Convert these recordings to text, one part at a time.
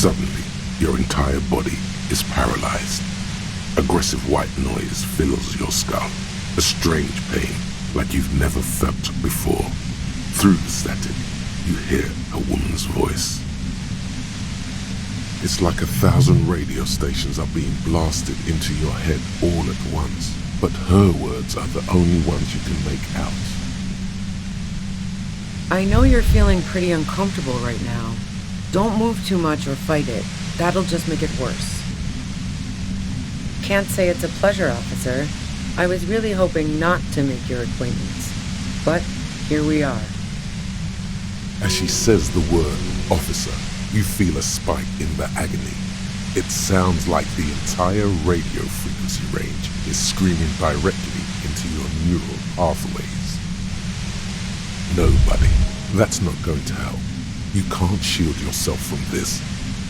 Suddenly, your entire body is paralyzed. Aggressive white noise fills your skull. A strange pain like you've never felt before. Through the static, you hear a woman's voice. It's like 1,000 radio stations are being blasted into your head all at once, but her words are the only ones you can make out. I know you're feeling pretty uncomfortable right now. Don't move too much or fight it. That'll just make it worse. Can't say it's a pleasure, officer. I was really hoping not to make your acquaintance. But here we are. As she says the word officer, you feel a spike in the agony. It sounds like the entire radio frequency range is screaming directly into your neural pathways. No, buddy, that's not going to help. You can't shield yourself from this.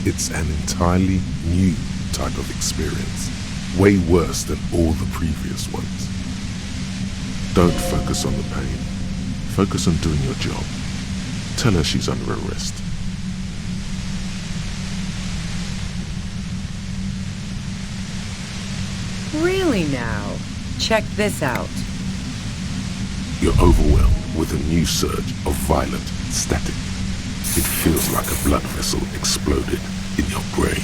It's an entirely new type of experience, way worse than all the previous ones. Don't focus on the pain. Focus on doing your job. Tell her she's under arrest. Really now? Check this out. You're overwhelmed with a new surge of violent static. It feels like a blood vessel exploded in your brain.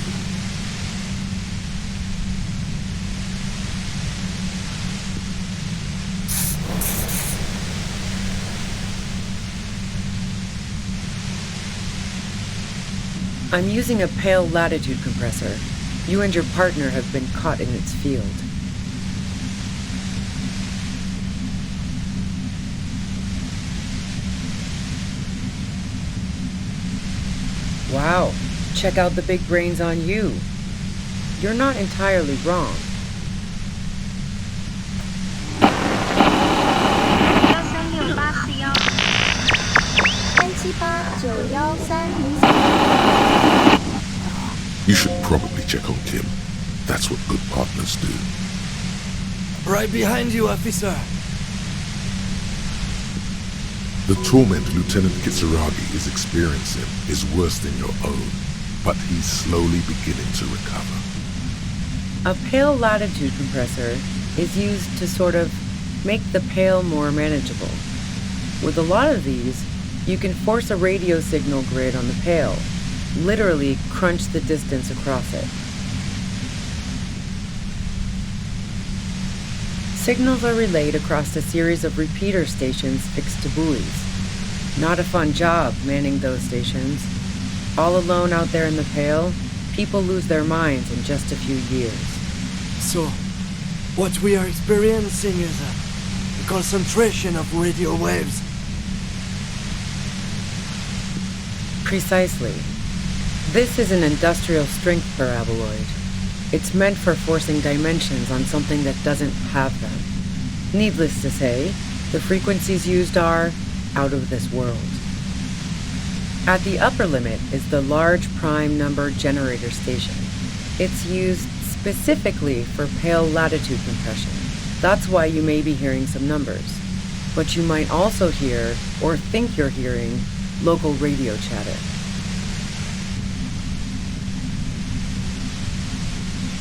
I'm using a pale latitude compressor. You and your partner have been caught in its field. Wow, check out the big brains on you. You're not entirely wrong. You should probably check on Kim. That's what good partners do. Right behind you, officer. The torment Lieutenant Kitsuragi is experiencing is worse than your own, but he's slowly beginning to recover. A pale latitude compressor is used to sort of make the pale more manageable. With a lot of these, you can force a radio signal grid on the pale, literally crunch the distance across it. Signals are relayed across a series of repeater stations fixed to buoys. Not a fun job manning those stations. All alone out there in the pale, people lose their minds in just a few years. So, what we are experiencing is a concentration of radio waves. Precisely. This is an industrial strength paraboloid. It's meant for forcing dimensions on something that doesn't have them. Needless to say, the frequencies used are out of this world. At the upper limit is the large prime number generator station. It's used specifically for pale latitude compression. That's why you may be hearing some numbers. But you might also hear, or think you're hearing, local radio chatter.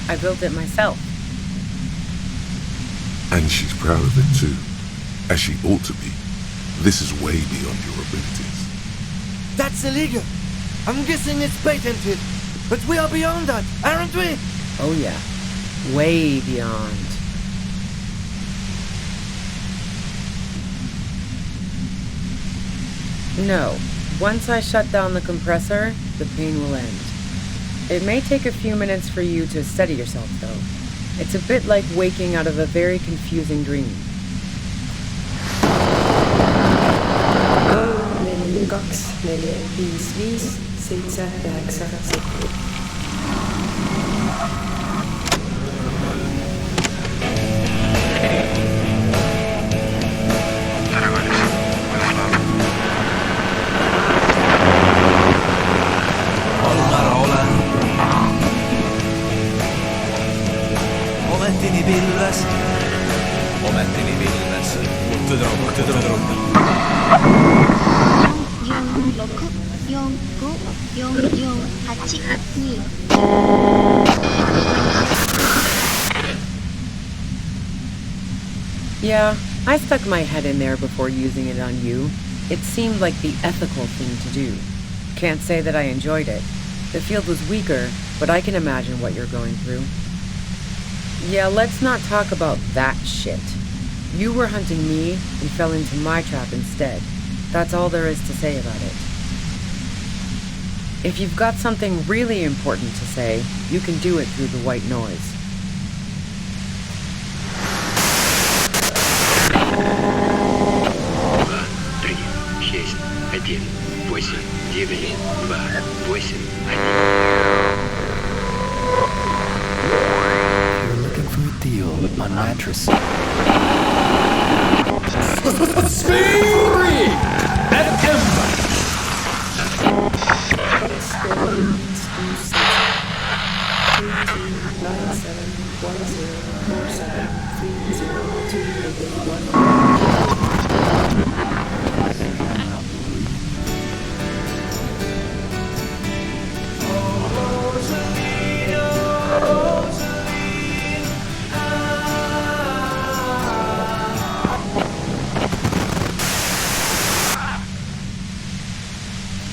I built it myself. And she's proud of it too, as she ought to be. This is way beyond your abilities. That's illegal. I'm guessing it's patented. But we are beyond that, aren't we? Oh yeah, way beyond. No, once I shut down the compressor, the pain will end. It may take a few minutes for you to steady yourself, though. It's a bit like waking out of a very confusing dream. Momentini pilves. Tudru. 46 094482. Yeah, I stuck my head in there before using it on you. It seemed like the ethical thing to do. Can't say that I enjoyed it. The field was weaker, but I can imagine what you're going through. Yeah, let's not talk about that shit. You were hunting me and fell into my trap instead. That's all there is to say about it. If you've got something really important to say, you can do it through the white noise. You're looking for a deal on mattress. Speed at Ember.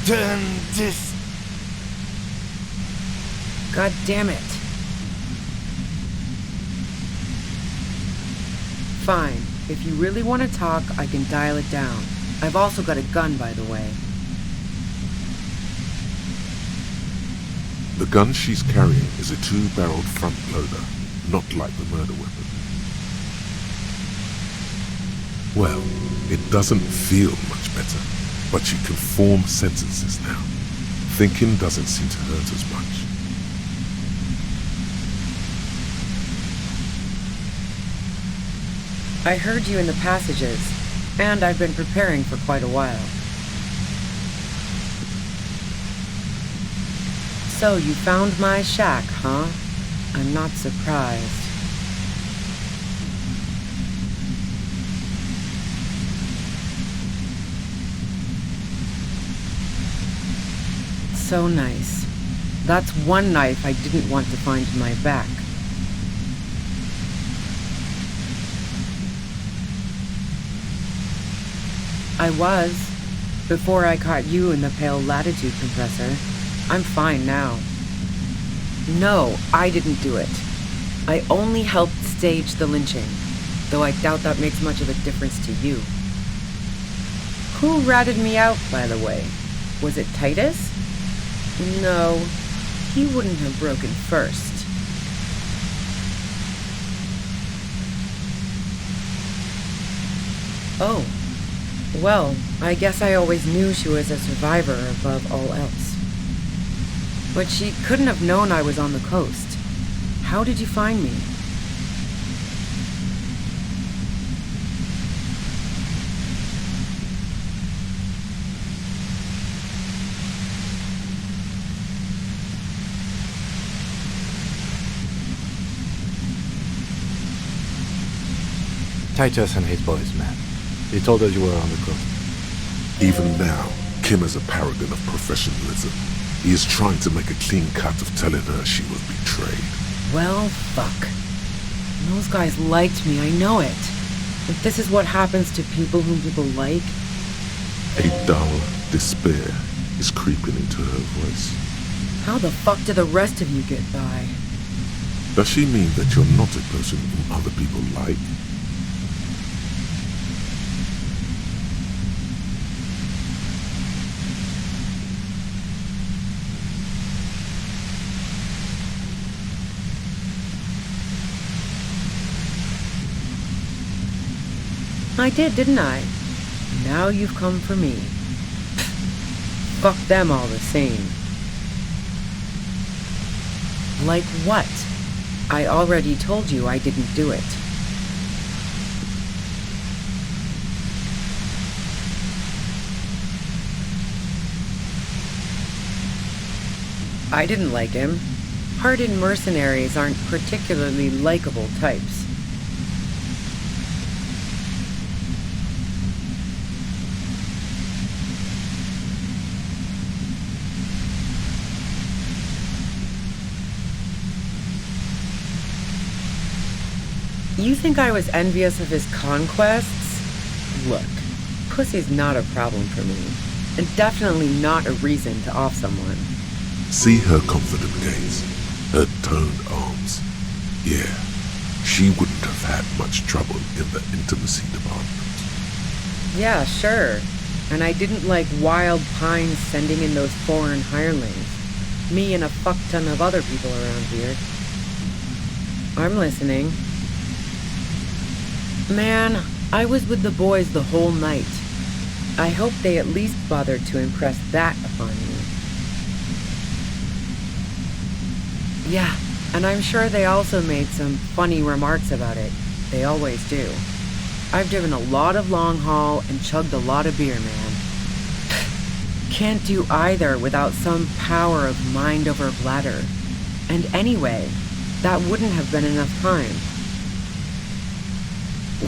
Then this... God damn it. Fine. If you really want to talk, I can dial it down. I've also got a gun, by the way. The gun she's carrying is a 2-barreled front loader, not like the murder weapon. Well, it doesn't feel much better, but she can form sentences now. Thinking doesn't seem to hurt as much. I heard you in the passages, and I've been preparing for quite a while. So you found my shack, huh? I'm not surprised. So nice. That's one knife I didn't want to find in my back. I was, before I caught you in the pale latitude compressor. I'm fine now. No, I didn't do it. I only helped stage the lynching, though I doubt that makes much of a difference to you. Who ratted me out, by the way? Was it Titus? No, he wouldn't have broken first. Oh. Well, I guess I always knew she was a survivor above all else. But she couldn't have known I was on the coast. How did you find me? Titus and his boys, man. They told us you were on the coast. Even now, Kim is a paragon of professionalism. He is trying to make a clean cut of telling her she was betrayed. Well, fuck. Those guys liked me, I know it. If this is what happens to people whom people like... A dull despair is creeping into her voice. How the fuck do the rest of you get by? Does she mean that you're not a person whom other people like? I did, didn't I? Now you've come for me. Fuck them all the same. Like what? I already told you I didn't do it. I didn't like him. Hardened mercenaries aren't particularly likable types. You think I was envious of his conquests? Look, pussy's not a problem for me, and definitely not a reason to off someone. See her confident gaze, her toned arms. Yeah, she wouldn't have had much trouble in the intimacy department. Yeah, sure. And I didn't like Wild Pines sending in those foreign hirelings. Me and a fuck ton of other people around here. I'm listening. Man, I was with the boys the whole night. I hope they at least bothered to impress that upon you. Yeah, and I'm sure they also made some funny remarks about it. They always do. I've driven a lot of long haul and chugged a lot of beer, man. Can't do either without some power of mind over bladder. And anyway, that wouldn't have been enough time.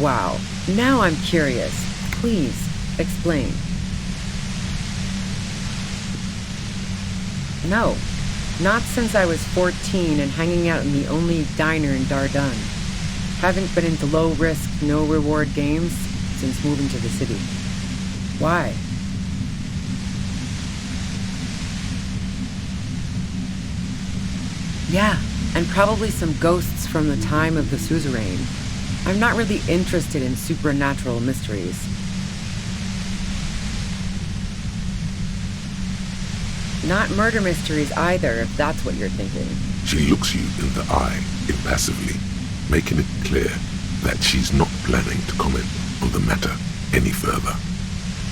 Wow, now I'm curious. Please, explain. No, not since I was 14 and hanging out in the only diner in Dardun. Haven't been into low-risk, no-reward games since moving to the city. Why? Yeah, and probably some ghosts from the time of the suzerain. I'm not really interested in supernatural mysteries. Not murder mysteries either, if that's what you're thinking. She looks you in the eye impassively, making it clear that she's not planning to comment on the matter any further.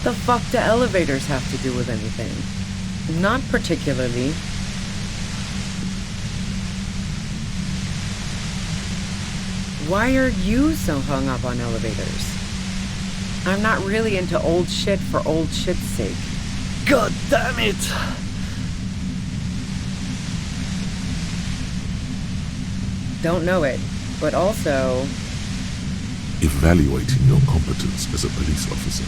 The fuck do elevators have to do with anything? Not particularly. Why are you so hung up on elevators? I'm not really into old shit for old shit's sake. God damn it! Don't know it, but also... Evaluating your competence as a police officer.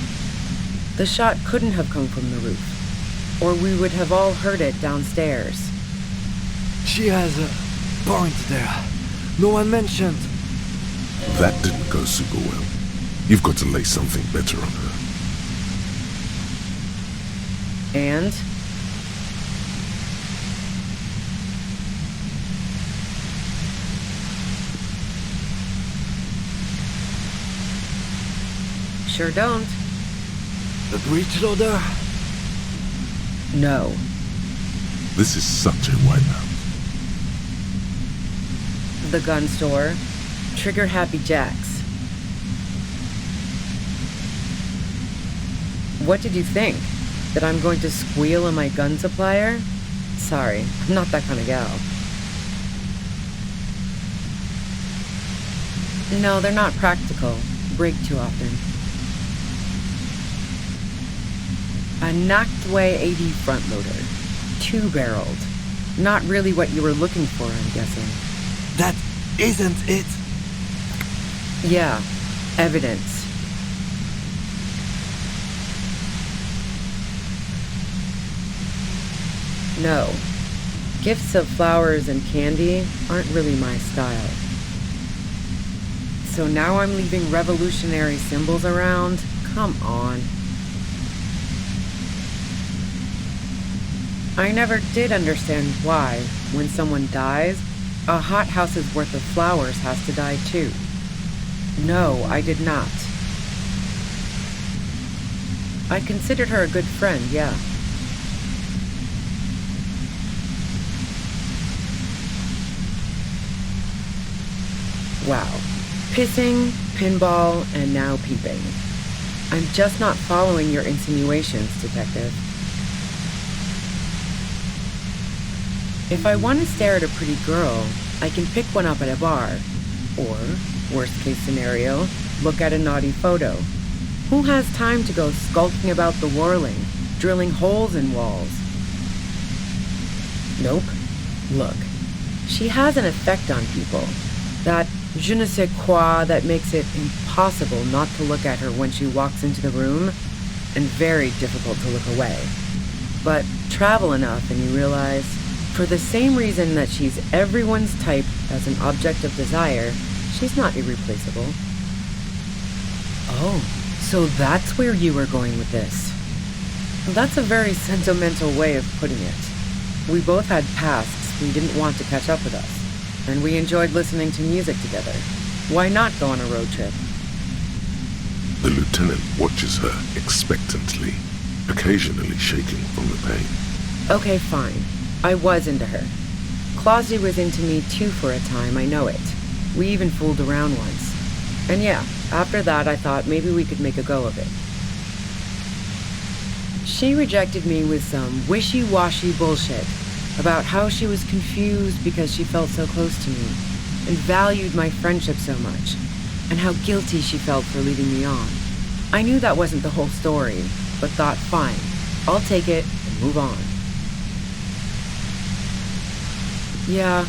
The shot couldn't have come from the roof, or we would have all heard it downstairs. She has a point there. No one mentioned. That didn't go super well. You've got to lay something better on her. And? Sure don't. The breech loader? No. This is such a wipeout. The gun store. Trigger Happy Jacks. What did you think? That I'm going to squeal on my gun supplier? Sorry, I'm not that kind of gal. No, they're not practical. Break too often. A Nachtway 80 front loader. 2-barreled. Not really what you were looking for, I'm guessing. That isn't it. Yeah, evidence. No. Gifts of flowers and candy aren't really my style. So now I'm leaving revolutionary symbols around? Come on. I never did understand why, when someone dies, a hothouse's worth of flowers has to die too. No, I did not. I considered her a good friend, yeah. Wow. Pissing, pinball, and now peeping. I'm just not following your insinuations, detective. If I want to stare at a pretty girl, I can pick one up at a bar. Or, worst case scenario, look at a naughty photo. Who has time to go skulking about the whirling, drilling holes in walls? Nope. Look, she has an effect on people. That je ne sais quoi that makes it impossible not to look at her when she walks into the room, and very difficult to look away. But travel enough and you realize, for the same reason that she's everyone's type as an object of desire, she She's not irreplaceable. Oh, so that's where you were going with this. That's a very sentimental way of putting it. We both had pasts we didn't want to catch up with us, and we enjoyed listening to music together. Why not go on a road trip? The lieutenant watches her expectantly, occasionally shaking from the pain. Okay, fine. I was into her. Clausy was into me too for a time, I know it. We even fooled around once. And yeah, after that I thought maybe we could make a go of it. She rejected me with some wishy-washy bullshit about how she was confused because she felt so close to me and valued my friendship so much, and how guilty she felt for leading me on. I knew that wasn't the whole story, but thought, fine, I'll take it and move on. Yeah,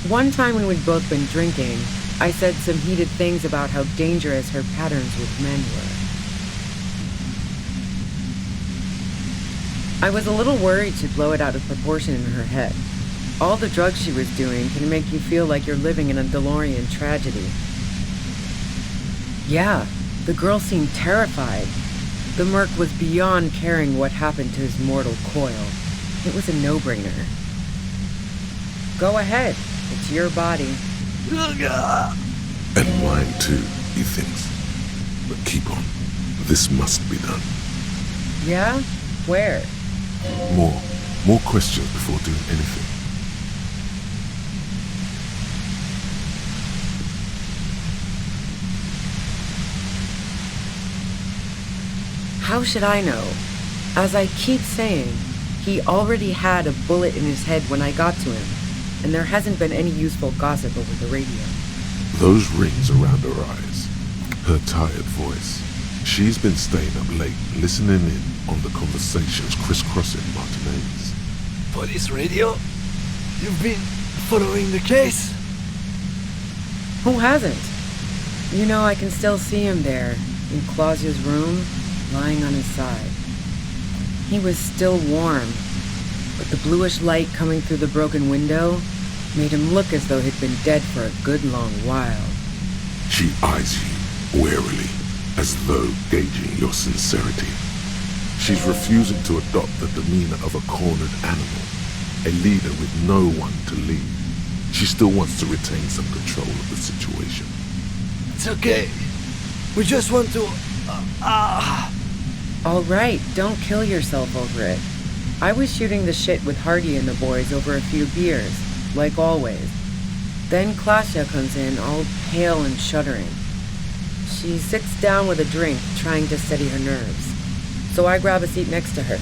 one time when we'd both been drinking, I said some heated things about how dangerous her patterns with men were. I was a little worried she'd blow it out of proportion in her head. All the drugs she was doing can make you feel like you're living in a DeLorean tragedy. Yeah, the girl seemed terrified. The merc was beyond caring what happened to his mortal coil. It was a no-brainer. Go ahead, it's your body. And mine too, he thinks. But keep on. This must be done. Yeah? Where? More questions before doing anything. How should I know? As I keep saying, he already had a bullet in his head when I got to him, and there hasn't been any useful gossip over the radio. Those rings around her eyes, her tired voice. She's been staying up late, listening in on the conversations crisscrossing Martinez. Police radio? You've been following the case? Who hasn't? You know, I can still see him there, in Clausia's room, lying on his side. He was still warm, but the bluish light coming through the broken window made him look as though he'd been dead for a good long while. She eyes you warily, as though gauging your sincerity. She's refusing to adopt the demeanor of a cornered animal, a leader with no one to lead. She still wants to retain some control of the situation. It's okay. We just want to... All right, don't kill yourself over it. I was shooting the shit with Hardy and the boys over a few beers, like always. Then Klasia comes in, all pale and shuddering. She sits down with a drink, trying to steady her nerves. So I grab a seat next to her.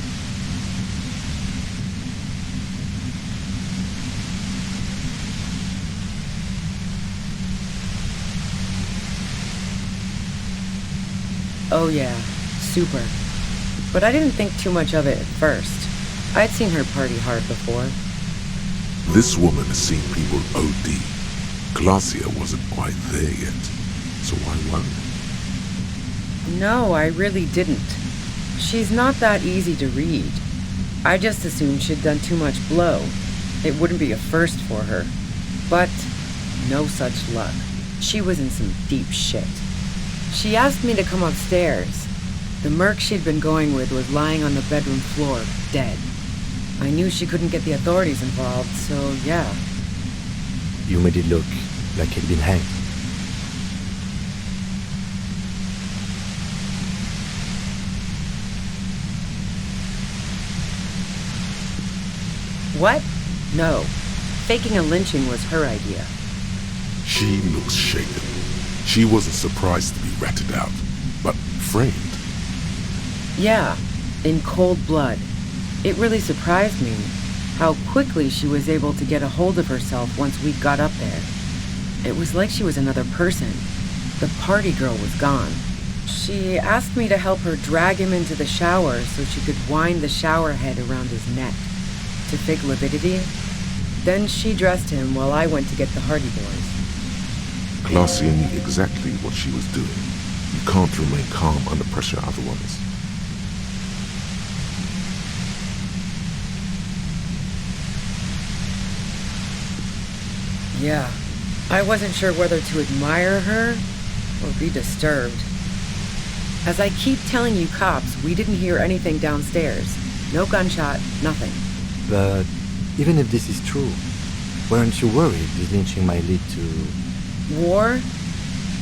Oh yeah, super. But I didn't think too much of it at first. I'd seen her party hard before. This woman has seen people OD. Glacia wasn't quite there yet, so why worry? No, I really didn't. She's not that easy to read. I just assumed she'd done too much blow. It wouldn't be a first for her. But no such luck. She was in some deep shit. She asked me to come upstairs. The merc she'd been going with was lying on the bedroom floor, dead. I knew she couldn't get the authorities involved, so yeah. You made it look like he'd been hanged. What? No. Faking a lynching was her idea. She looks shaken. She wasn't surprised to be ratted out, but framed. Yeah, in cold blood. It really surprised me how quickly she was able to get a hold of herself once we got up there. It was like she was another person. The party girl was gone. She asked me to help her drag him into the shower so she could wind the shower head around his neck to fake lividity. Then she dressed him while I went to get the Hardy Boys. Glacia knew exactly what she was doing. You can't remain calm under pressure otherwise. Yeah, I wasn't sure whether to admire her or be disturbed. As I keep telling you cops, we didn't hear anything downstairs. No gunshot, nothing. But even if this is true, weren't you worried this lynching might lead to... War?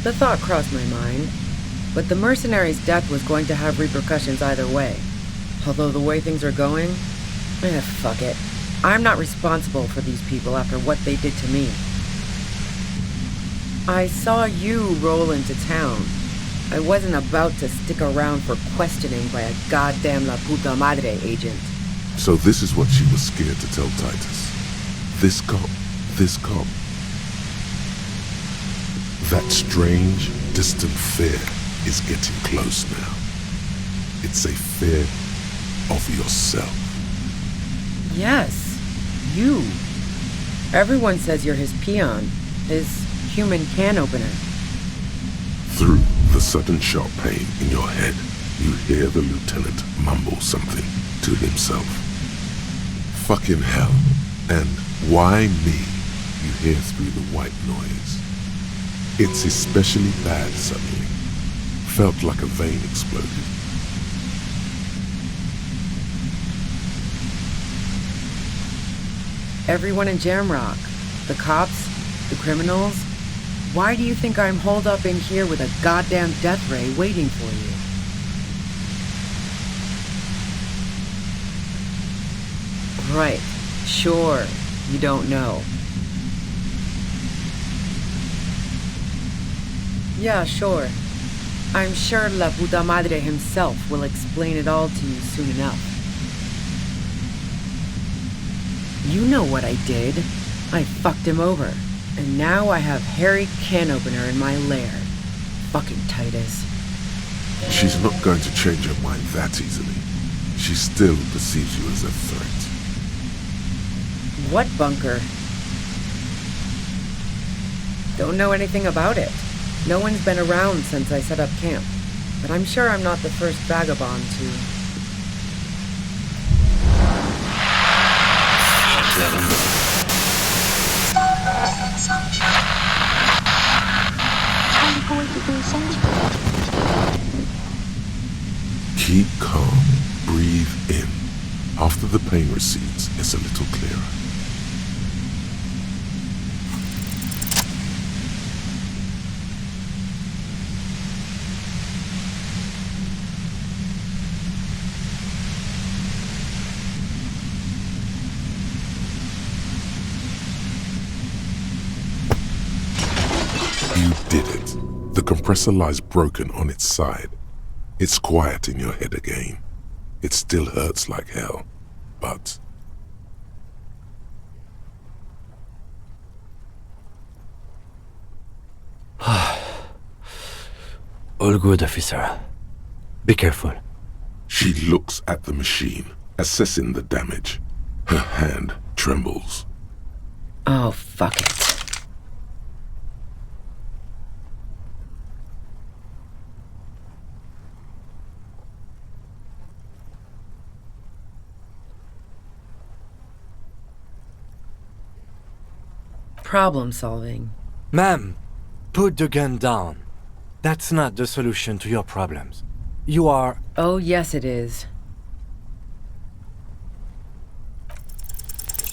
The thought crossed my mind. But the mercenary's death was going to have repercussions either way. Although the way things are going, fuck it. I'm not responsible for these people after what they did to me. I saw you roll into town. I wasn't about to stick around for questioning by a goddamn La Puta Madre agent. So this is what she was scared to tell Titus. This cop. That strange, distant fear is getting close now. It's a fear of yourself. Yes, you. Everyone says you're his peon, his human can opener. Through the sudden sharp pain in your head, you hear the lieutenant mumble something to himself. Fucking hell. And why me? You hear through the white noise. It's especially bad suddenly. Felt like a vein exploded. Everyone in Jamrock, the cops, the criminals. Why do you think I'm holed up in here with a goddamn death ray waiting for you? Right, sure, you don't know. Yeah, sure. I'm sure La Puta Madre himself will explain it all to you soon enough. You know what I did. I fucked him over. And now I have Harry Can Opener in my lair. Fucking Titus. She's not going to change her mind that easily. She still perceives you as a threat. What bunker? Don't know anything about it. No one's been around since I set up camp. But I'm sure I'm not the first vagabond to... I'm going to do something. Keep calm. Breathe in. After the pain recedes, it's a little clearer. You did it. The compressor lies broken on its side. It's quiet in your head again. It still hurts like hell, but... All good, officer. Be careful. She looks at the machine, assessing the damage. Her hand trembles. Oh, fuck it. Problem solving. Ma'am, put the gun down. That's not the solution to your problems. You are... Oh, yes it is.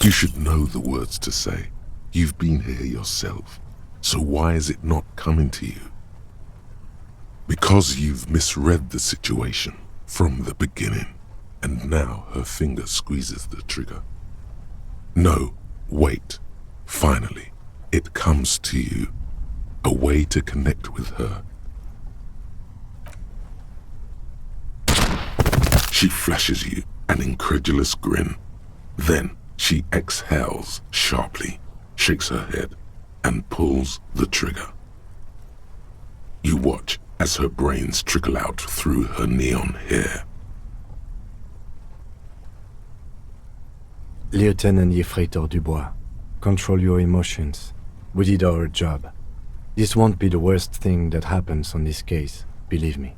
You should know the words to say. You've been here yourself, so why is it not coming to you? Because you've misread the situation from the beginning, and now her finger squeezes the trigger. No, wait. Finally, it comes to you. A way to connect with her. She flashes you an incredulous grin. Then she exhales sharply, shakes her head, and pulls the trigger. You watch as her brains trickle out through her neon hair. Lieutenant Yefreitor Dubois, control your emotions. We did our job. This won't be the worst thing that happens on this case, believe me.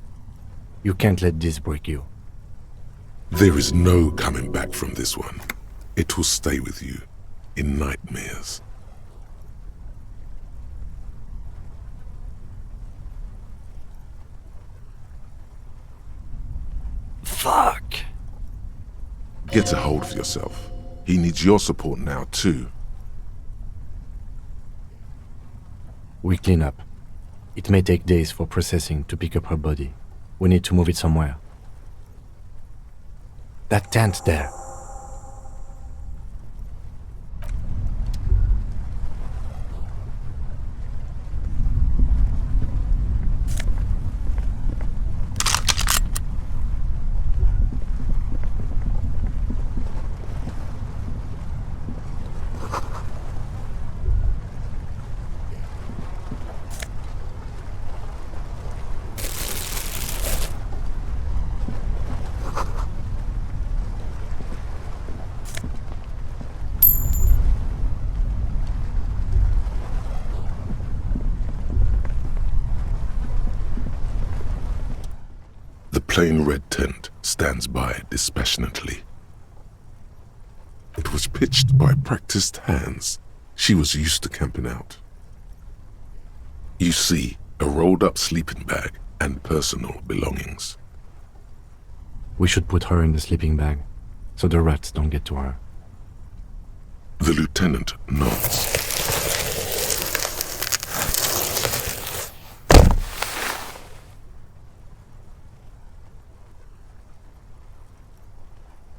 You can't let this break you. There is no coming back from this one. It will stay with you in nightmares. Get a hold of yourself. He needs your support now too. We clean up. It may take days for processing to pick up her body. We need to move it somewhere. That tent there. The plain red tent stands by dispassionately. It was pitched by practiced hands. She was used to camping out. You see a rolled-up sleeping bag and personal belongings. We should put her in the sleeping bag, so the rats don't get to her. The lieutenant nods.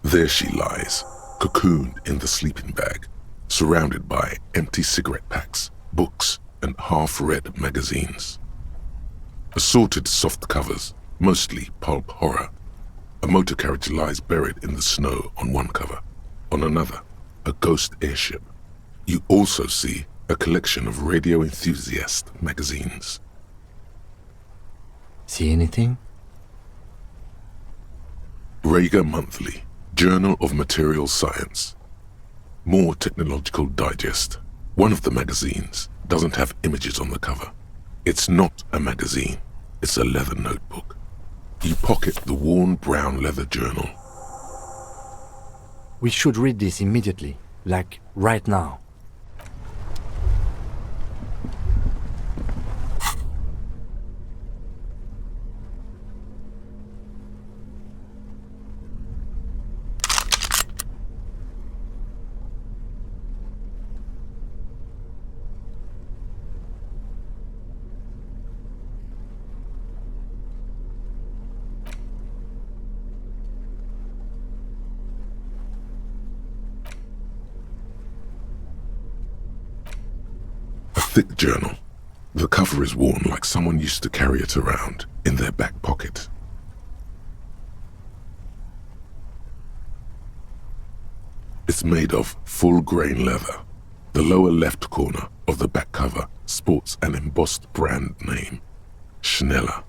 There she lies, cocooned in the sleeping bag, surrounded by empty cigarette packs, books, and half-read magazines. Assorted soft covers, mostly pulp horror. A motor carriage lies buried in the snow on one cover. On another, a ghost airship. You also see a collection of radio enthusiast magazines. See anything? Rager Monthly, Journal of Material Science. More Technological Digest. One of the magazines doesn't have images on the cover. It's not a magazine, it's a leather notebook. You pocket the worn brown leather journal. We should read this immediately, like right now. Thick journal. The cover is worn like someone used to carry it around in their back pocket. It's made of full-grain leather. The lower left corner of the back cover sports an embossed brand name, Schneller.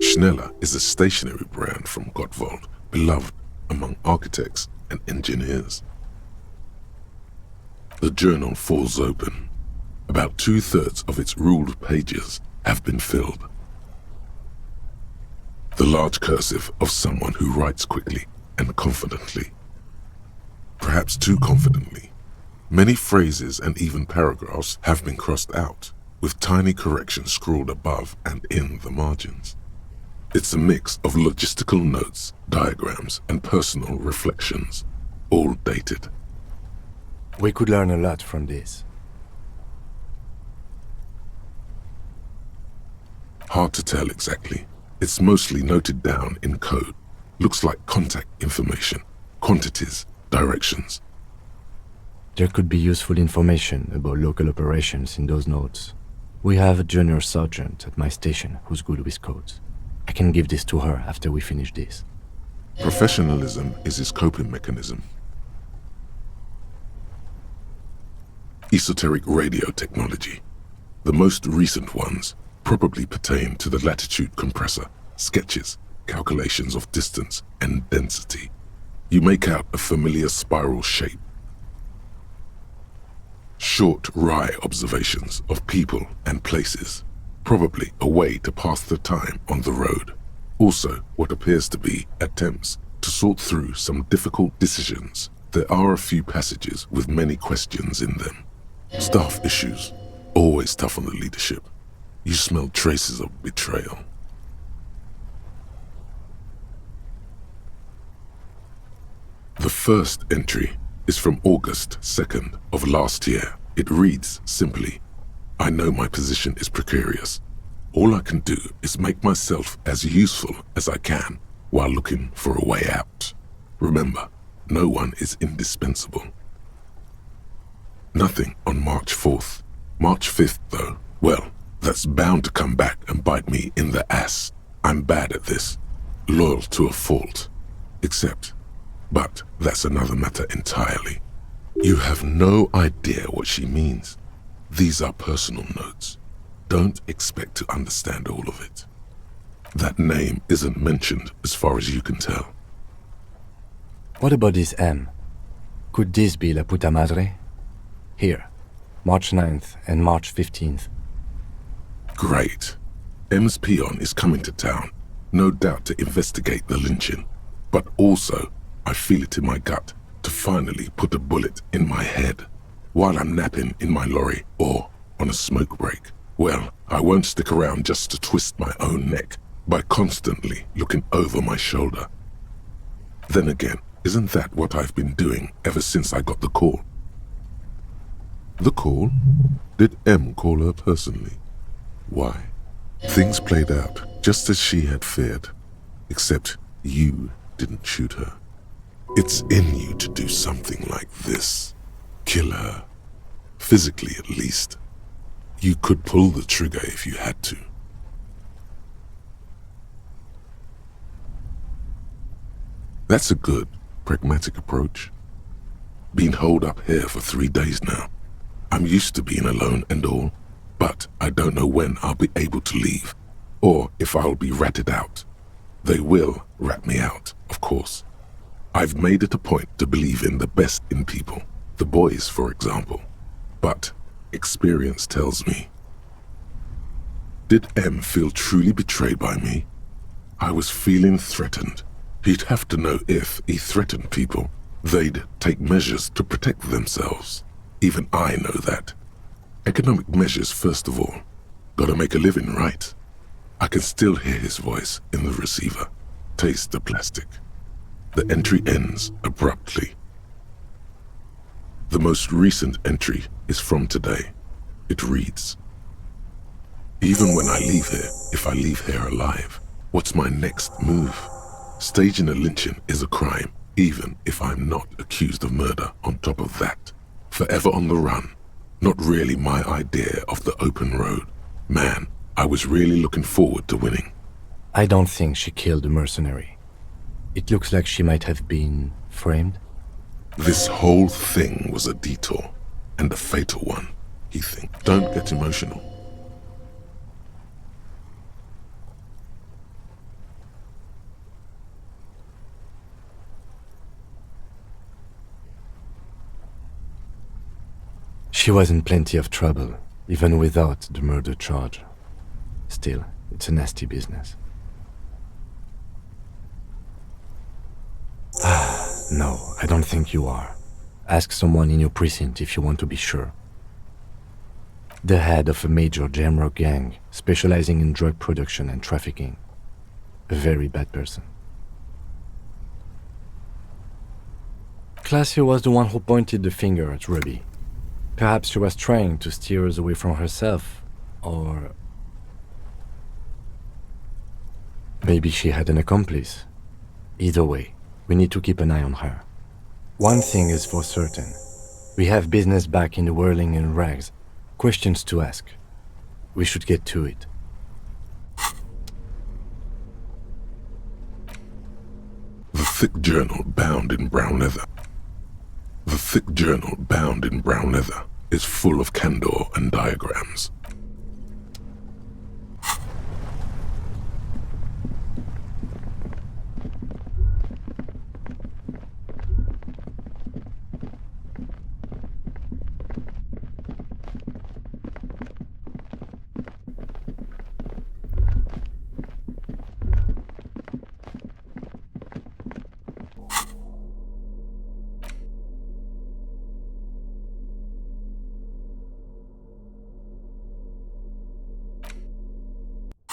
Schneller is a stationery brand from Gottwald, beloved among architects and engineers. The journal falls open. About 2/3 of its ruled pages have been filled. The large cursive of someone who writes quickly and confidently. Perhaps too confidently. Many phrases and even paragraphs have been crossed out, with tiny corrections scrawled above and in the margins. It's a mix of logistical notes, diagrams, and personal reflections, all dated. We could learn a lot from this. Hard to tell exactly. It's mostly noted down in code. Looks like contact information, quantities, directions. There could be useful information about local operations in those notes. We have a junior sergeant at my station who's good with codes. I can give this to her after we finish this. Professionalism is his coping mechanism. Esoteric radio technology. The most recent ones probably pertain to the latitude compressor, sketches, calculations of distance and density. You make out a familiar spiral shape. Short, wry observations of people and places, probably a way to pass the time on the road. Also, what appears to be attempts to sort through some difficult decisions. There are a few passages with many questions in them. Staff issues, always tough on the leadership. You smell traces of betrayal. The first entry is from August 2nd of last year. It reads simply, I know my position is precarious. All I can do is make myself as useful as I can while looking for a way out. Remember, no one is indispensable. Nothing on March 4th. March 5th, though, well, that's bound to come back and bite me in the ass. I'm bad at this, loyal to a fault. But that's another matter entirely. You have no idea what she means. These are personal notes. Don't expect to understand all of it. That name isn't mentioned as far as you can tell. What about this M? Could this be La Puta Madre? Here, March 9th and March 15th. Great. M's peon is coming to town, no doubt to investigate the lynching. But also, I feel it in my gut to finally put a bullet in my head while I'm napping in my lorry or on a smoke break. Well, I won't stick around just to twist my own neck by constantly looking over my shoulder. Then again, isn't that what I've been doing ever since I got the call? The call? Did M call her personally? Why? Things played out just as she had feared, except you didn't shoot her. It's in you to do something like this. Kill her. Physically, at least. You could pull the trigger if you had to. That's a good, pragmatic approach. Been holed up here for 3 days now. I'm used to being alone and all, but I don't know when I'll be able to leave, or if I'll be ratted out. They will rat me out, of course. I've made it a point to believe in the best in people, the boys, for example. But experience tells me. Did M feel truly betrayed by me? I was feeling threatened. He'd have to know if he threatened people, they'd take measures to protect themselves. Even I know that. Economic measures first of all. Gotta make a living, right? I can still hear his voice in the receiver. Taste the plastic. The entry ends abruptly. The most recent entry is from today. It reads, even when I leave here, if I leave here alive, what's my next move? Staging a lynching is a crime, even if I'm not accused of murder on top of that. Forever on the run. Not really my idea of the open road. Man, I was really looking forward to winning. I don't think she killed the mercenary. It looks like she might have been framed. This whole thing was a detour, and a fatal one, he thinks. Don't get emotional. She was in plenty of trouble, even without the murder charge. Still, it's a nasty business. No, I don't think you are. Ask someone in your precinct if you want to be sure. The head of a major Jamrock gang specializing in drug production and trafficking. A very bad person. Classio was the one who pointed the finger at Ruby. Perhaps she was trying to steer us away from herself, or maybe she had an accomplice. Either way, we need to keep an eye on her. One thing is for certain. We have business back in the whirling and rags. Questions to ask. We should get to it. The thick journal bound in brown leather. The thick journal bound in brown leather is full of candor and diagrams.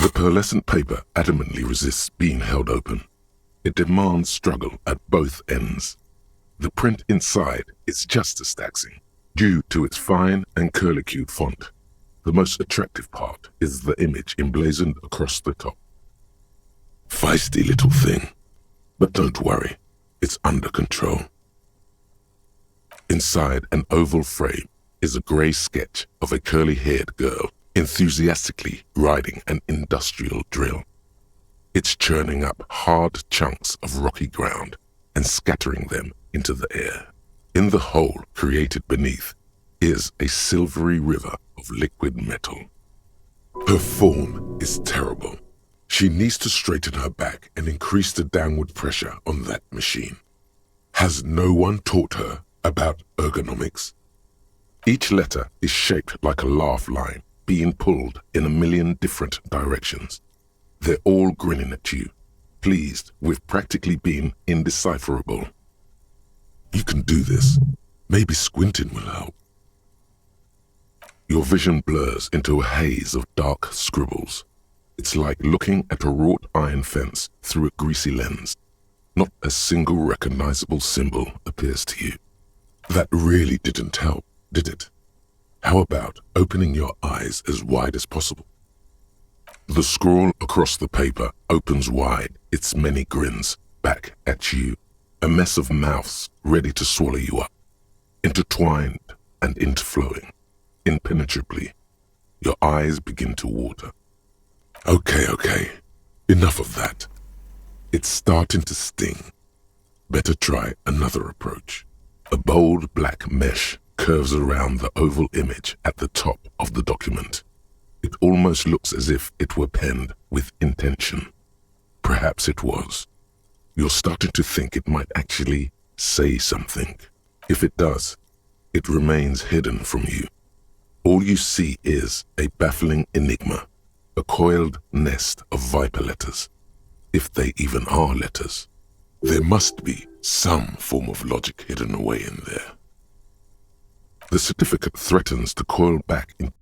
The pearlescent paper adamantly resists being held open. It demands struggle at both ends. The print inside is just as taxing, due to its fine and curlicued font. The most attractive part is the image emblazoned across the top. Feisty little thing, but don't worry, it's under control. Inside an oval frame is a grey sketch of a curly-haired girl enthusiastically riding an industrial drill. It's churning up hard chunks of rocky ground and scattering them into the air. In the hole created beneath is a silvery river of liquid metal. Her form is terrible. She needs to straighten her back and increase the downward pressure on that machine. Has no one taught her about ergonomics? Each letter is shaped like a laugh line being pulled in a million different directions. They're all grinning at you, pleased with practically being indecipherable. You can do this. Maybe squinting will help. Your vision blurs into a haze of dark scribbles. It's like looking at a wrought iron fence through a greasy lens. Not a single recognizable symbol appears to you. That really didn't help, did it? How about opening your eyes as wide as possible? The scroll across the paper opens wide, its many grins, back at you. A mess of mouths ready to swallow you up. Intertwined and interflowing, impenetrably. Your eyes begin to water. Okay. Enough of that. It's starting to sting. Better try another approach. A bold black mesh curves around the oval image at the top of the document. It almost looks as if it were penned with intention. Perhaps it was. You're starting to think it might actually say something. If it does, it remains hidden from you. All you see is a baffling enigma, a coiled nest of viper letters, if they even are letters. There must be some form of logic hidden away in there. The certificate threatens to coil back in.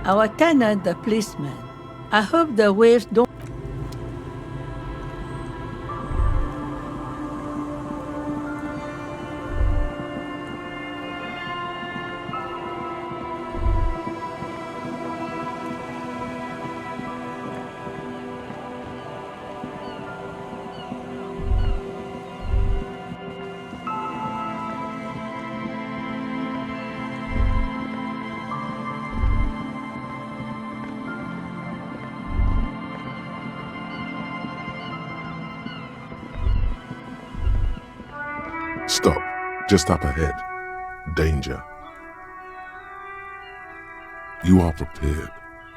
Our tenant, the policeman. I hope the waves don't. Stop, just up ahead. Danger. You are prepared.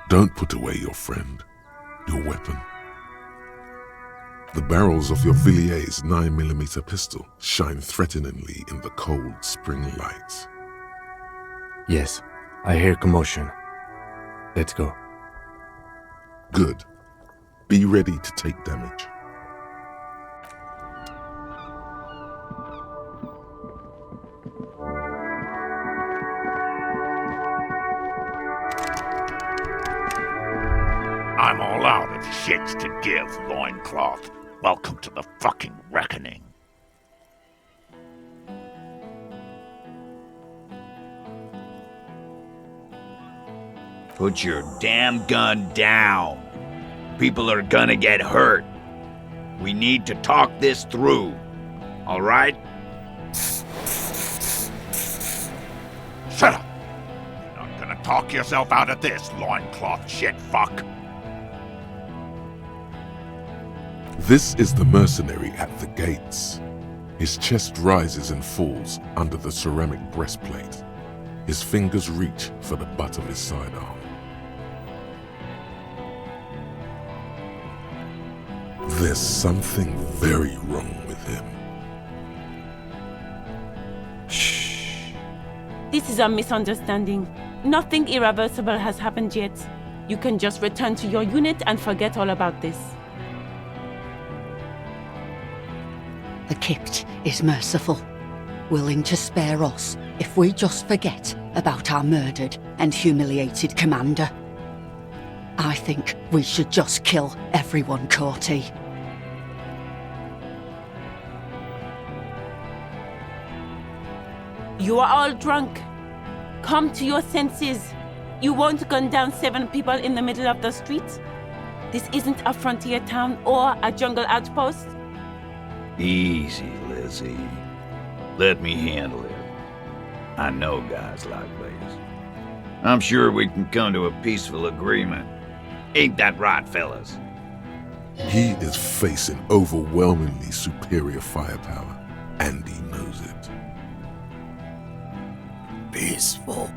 Don't put away your friend, your weapon. The barrels of your Villiers 9mm pistol shine threateningly in the cold spring lights. Yes, I hear commotion. Let's go. Good. Be ready to take damage. I'm all out of shits to give, loincloth. Welcome to the fucking reckoning. Put your damn gun down. People are gonna get hurt. We need to talk this through. All right? Shut up! You're not gonna talk yourself out of this, loincloth shit fuck. This is the mercenary at the gates. His chest rises and falls under the ceramic breastplate. His fingers reach for the butt of his sidearm. There's something very wrong with him. Shh. This is a misunderstanding. Nothing irreversible has happened yet. You can just return to your unit and forget all about this. The Kipt is merciful, willing to spare us if we just forget about our murdered and humiliated commander. I think we should just kill everyone, Corty. You are all drunk. Come to your senses. You won't gun down 7 people in the middle of the street. This isn't a frontier town or a jungle outpost. Easy, Lizzie. Let me handle it. I know guys like this. I'm sure we can come to a peaceful agreement. Ain't that right, fellas? He is facing overwhelmingly superior firepower, and he knows it. Peaceful.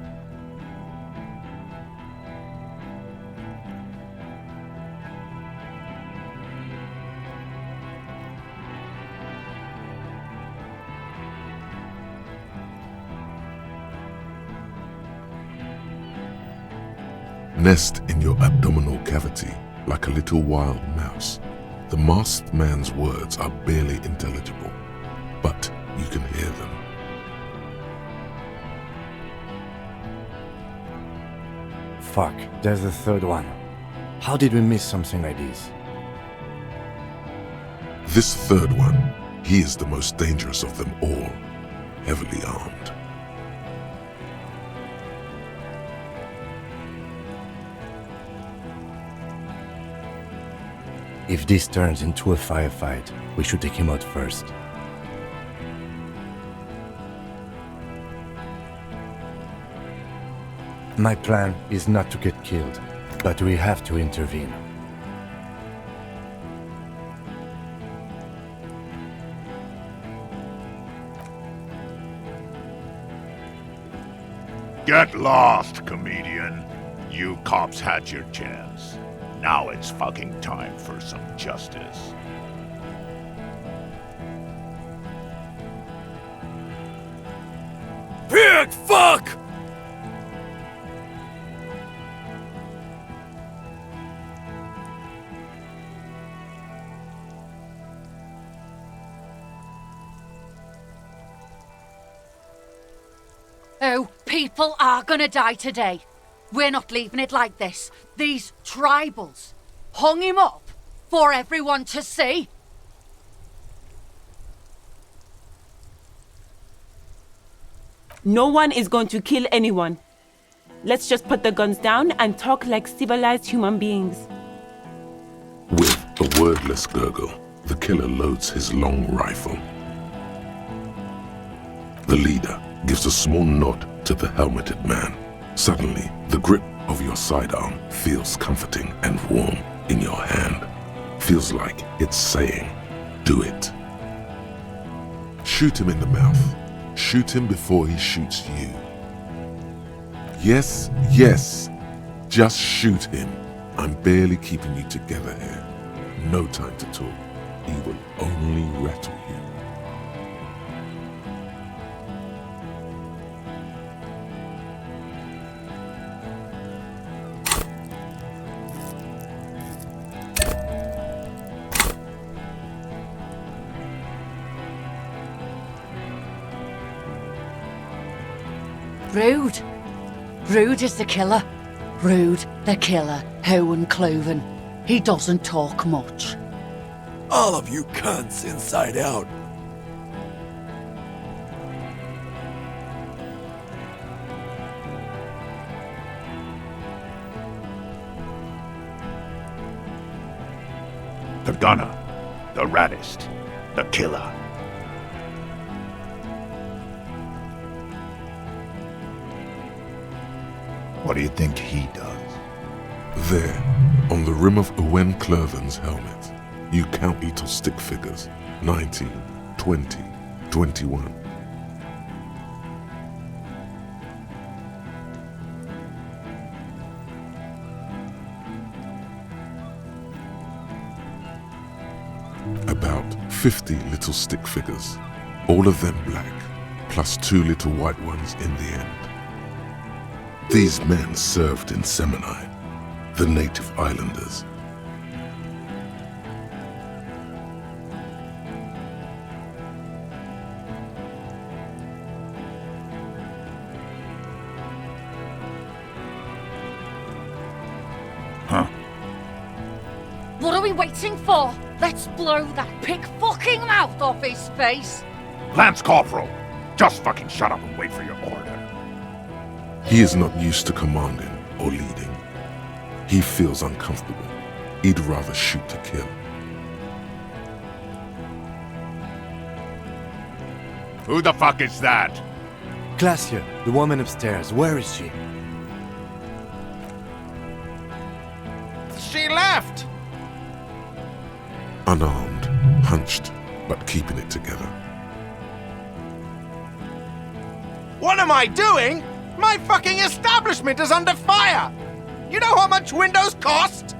Nest in your abdominal cavity like a little wild mouse. The masked man's words are barely intelligible, but you can hear them. Fuck, there's the third one. How did we miss something like this? This third one, he is the most dangerous of them all, heavily armed. If this turns into a firefight, we should take him out first. My plan is not to get killed, but we have to intervene. Get lost, comedian. You cops had your chance. Now it's fucking time for some justice. Pig fuck! Oh, people are gonna die today. We're not leaving it like this. These tribals hung him up for everyone to see. No one is going to kill anyone. Let's just put the guns down and talk like civilized human beings. With a wordless gurgle, the killer loads his long rifle. The leader gives a small nod to the helmeted man. Suddenly, the grip of your sidearm feels comforting and warm in your hand. Feels like it's saying, do it. Shoot him in the mouth. Shoot him before he shoots you. Yes, yes. Just shoot him. I'm barely keeping you together here. No time to talk. He will only rattle you. Rude. Rude is the killer. Rude, the killer, Owen Cloven. He doesn't talk much. All of you cunts inside out. Gunner, the raddest, the killer. What do you think he does? There, on the rim of Owen Clerven's helmet, you count little stick figures. 19, 20, 21. About 50 little stick figures, all of them black, plus 2 little white ones in the end. These men served in Seminai, the native islanders. Huh? What are we waiting for? Let's blow that pig fucking mouth off his face! Lance Corporal, just fucking shut up and wait for your order. He is not used to commanding or leading. He feels uncomfortable. He'd rather shoot to kill. Who the fuck is that? Glacia, the woman upstairs, where is she? She left! Unarmed, hunched, but keeping it together. What am I doing? My fucking establishment is under fire! You know how much windows cost?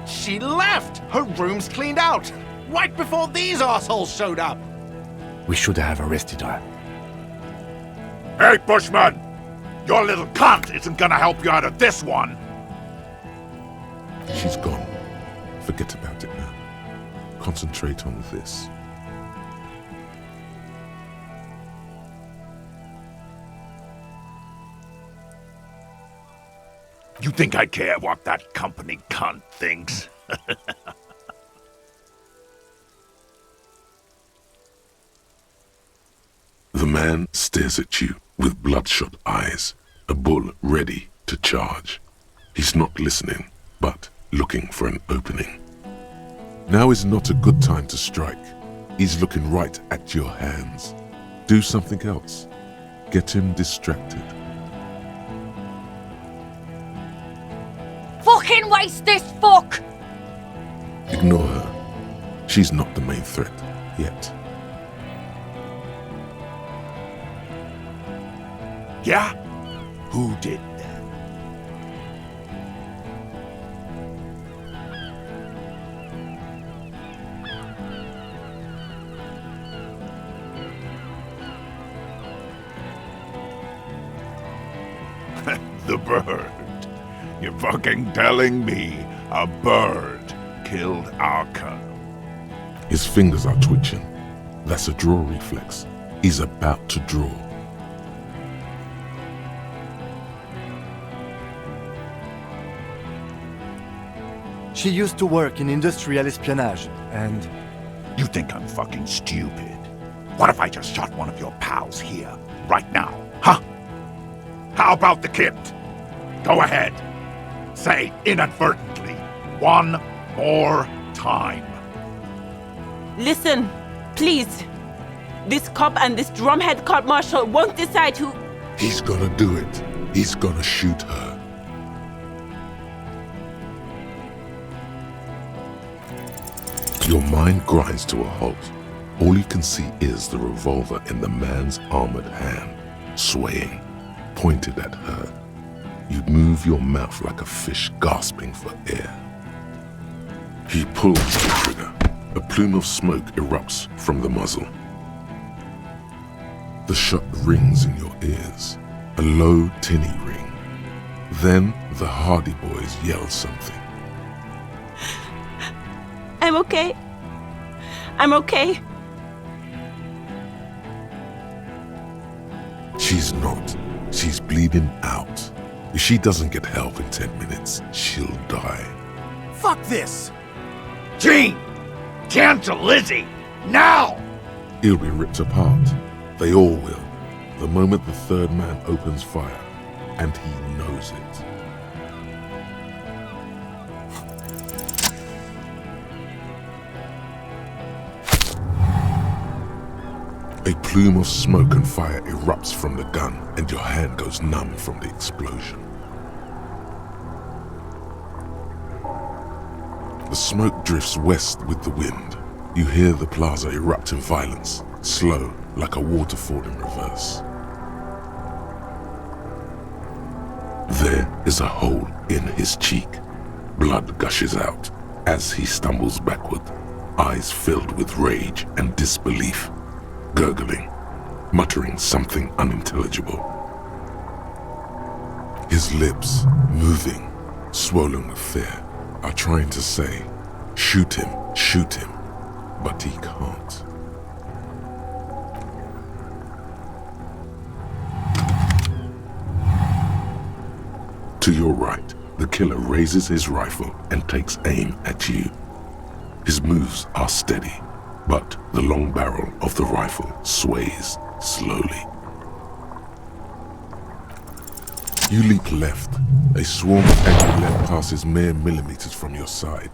She left! Her room's cleaned out! Right before these assholes showed up! We should have arrested her. Hey, Bushman! Your little cunt isn't gonna help you out of this one! She's gone. Forget about it now. Concentrate on this. You think I care what that company cunt thinks? The man stares at you with bloodshot eyes, a bull ready to charge. He's not listening, but looking for an opening. Now is not a good time to strike. He's looking right at your hands. Do something else. Get him distracted. Fucking waste this fuck! Ignore her. She's not the main threat yet. Yeah? Who did that? The bird. You're fucking telling me a bird killed our colonel? His fingers are twitching. That's a draw reflex. He's about to draw. She used to work in industrial espionage, and... You think I'm fucking stupid? What if I just shot one of your pals here, right now, huh? How about the kid? Go ahead. Say inadvertently. One more time. Listen, please. This cop and this drumhead cop marshal won't decide who... He's gonna do it. He's gonna shoot her. Your mind grinds to a halt. All you can see is the revolver in the man's armored hand, swaying, pointed at her. You move your mouth like a fish gasping for air. He pulls the trigger. A plume of smoke erupts from the muzzle. The shot rings in your ears, a low, tinny ring. Then the Hardy Boys yell something. I'm okay. I'm okay. She's not. She's bleeding out. If she doesn't get help in 10 minutes, she'll die. Fuck this! Gene! Cancel Lizzie! Now! He'll be ripped apart. They all will. The moment the third man opens fire, and he knows it. A plume of smoke and fire erupts from the gun, and your hand goes numb from the explosion. The smoke drifts west with the wind. You hear the plaza erupt in violence, slow like a waterfall in reverse. There is a hole in his cheek. Blood gushes out as he stumbles backward, eyes filled with rage and disbelief, gurgling, muttering something unintelligible. His lips, moving, swollen with fear, are trying to say, shoot him, but he can't. To your right, the killer raises his rifle and takes aim at you. His moves are steady, but the long barrel of the rifle sways slowly. You leap left. A swarm of angry lead passes mere millimeters from your side,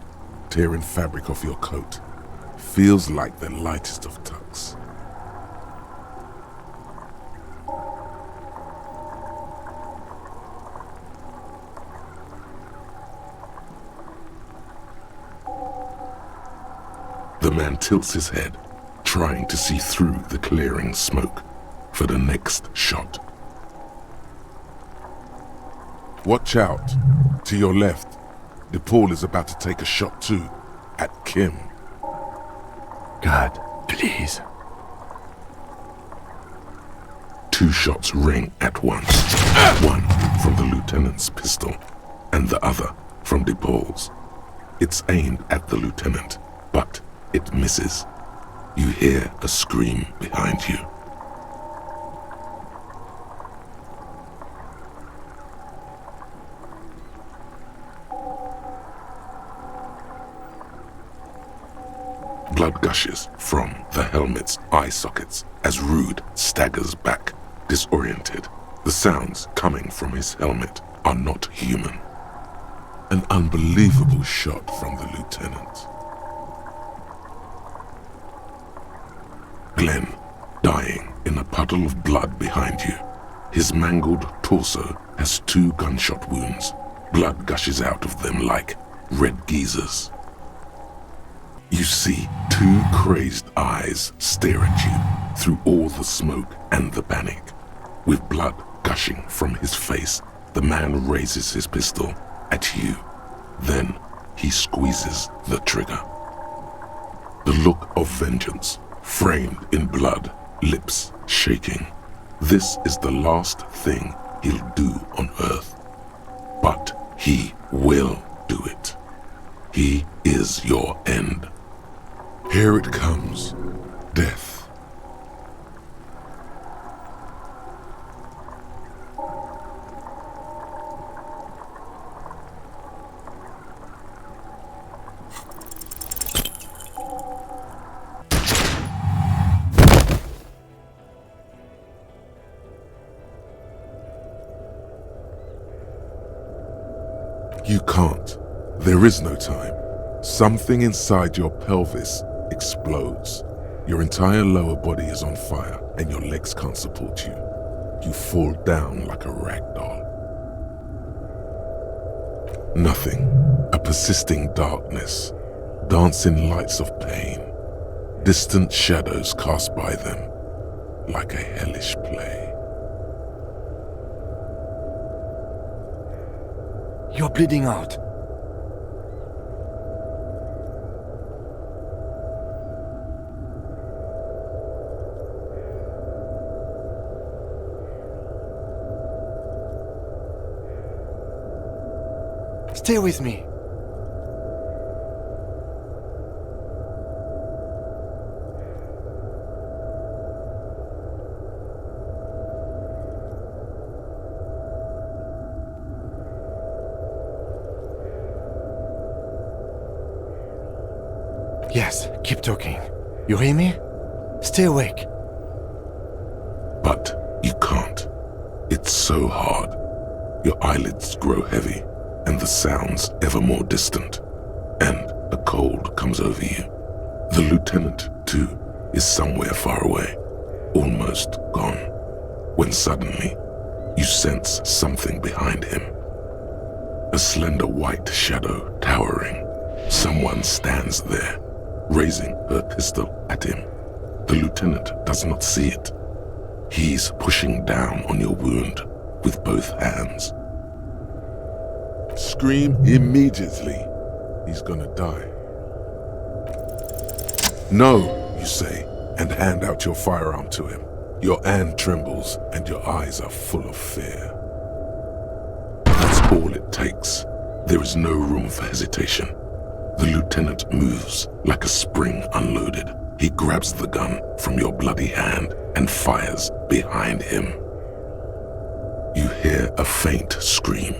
tearing fabric off your coat. Feels like the lightest of tucks. The man tilts his head, trying to see through the clearing smoke for the next shot. Watch out. To your left, DePaul is about to take a shot too, at Kim. God, please. 2 shots ring at once. One from the lieutenant's pistol, and the other from DePaul's. It's aimed at the lieutenant, but it misses. You hear a scream behind you. Blood gushes from the helmet's eye sockets as Rude staggers back, disoriented. The sounds coming from his helmet are not human. An unbelievable shot from the lieutenant. Glenn, dying in a puddle of blood behind you. His mangled torso has 2 gunshot wounds. Blood gushes out of them like red geysers. You see 2 crazed eyes stare at you through all the smoke and the panic. With blood gushing from his face, the man raises his pistol at you. Then he squeezes the trigger. The look of vengeance, framed in blood, lips shaking. This is the last thing he'll do on Earth. But he will do it. He is your end. Here it comes. Death. You can't. There is no time. Something inside your pelvis explodes. Your entire lower body is on fire and your legs can't support you. You fall down like a rag doll. Nothing. A persisting darkness. Dancing lights of pain. Distant shadows cast by them like a hellish play. You're bleeding out. Stay with me. Yes, keep talking. You hear me? Stay awake. But you can't. It's so hard. Your eyelids grow heavy, and the sounds ever more distant, and a cold comes over you. The lieutenant, too, is somewhere far away. almost gone, when suddenly you sense something behind him. A slender white shadow towering. Someone stands there, raising her pistol at him. The lieutenant does not see it. He's pushing down on your wound with both hands. Scream immediately. He's gonna die. No, you say, and hand out your firearm to him. Your hand trembles and your eyes are full of fear. That's all it takes. There is no room for hesitation. The lieutenant moves like a spring unloaded. He grabs the gun from your bloody hand and fires behind him. You hear a faint scream,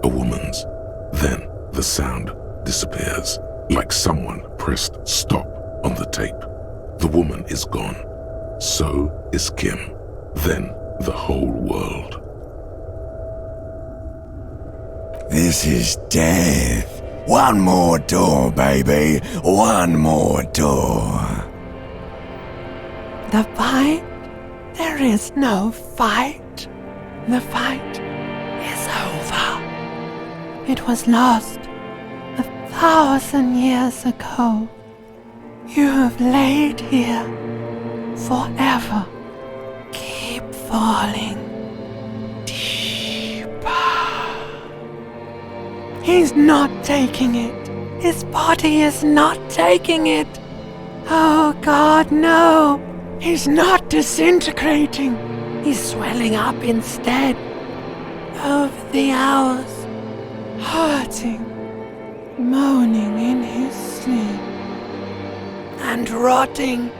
a woman's. Then the sound disappears, like someone pressed stop on the tape. The woman is gone. So is Kim. Then the whole world. This is death. One more door, baby. One more door. The fight? There is no fight. The fight is over. It was lost 1,000 years ago. You have laid here forever. Keep falling deeper. He's not taking it. His body is not taking it. Oh God, no. He's not disintegrating. He's swelling up instead. Over the hours, hurting, moaning in his sleep, and rotting,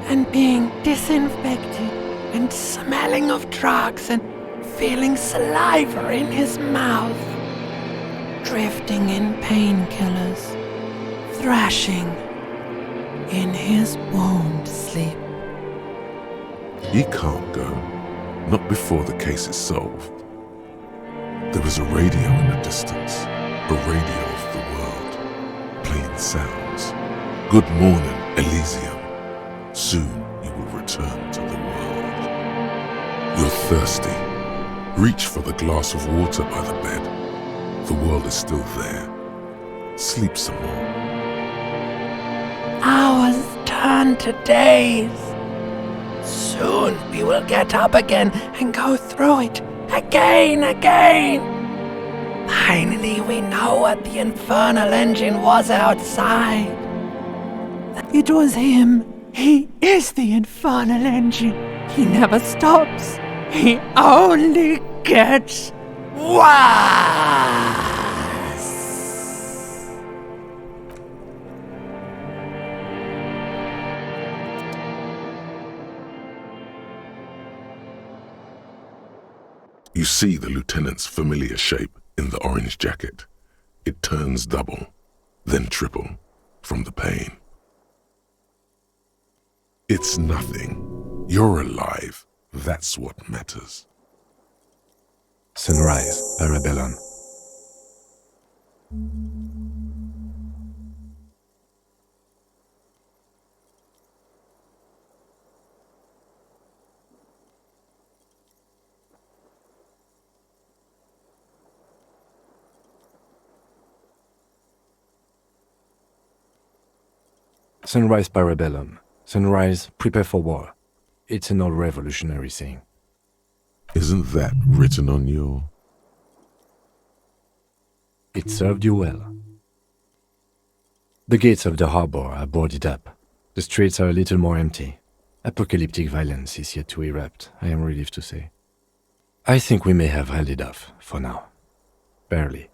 and being disinfected, and smelling of drugs, and feeling saliva in his mouth, drifting in painkillers, thrashing in his wound sleep. He can't go. Not before the case is solved. There was a radio in the distance. A radio of the world. Playing sounds. Good morning, Elysium. Soon you will return to the world. You're thirsty. Reach for the glass of water by the bed. The world is still there. Sleep some more. Hours turn to days. Soon we will get up again and go through it again. Finally we know what the infernal engine was outside. It was him. He is the infernal engine. He never stops. He only gets worse. You see the lieutenant's familiar shape in the orange jacket. It turns double, then triple, from the pain. It's nothing. You're alive. That's what matters. Sunrise, Parabellum. Sunrise, Parabellum. Sunrise, prepare for war. It's an old revolutionary saying. Isn't that written on your... It served you well. The gates of the harbor are boarded up. The streets are a little more empty. Apocalyptic violence is yet to erupt, I am relieved to say. I think we may have held it off, for now. Barely.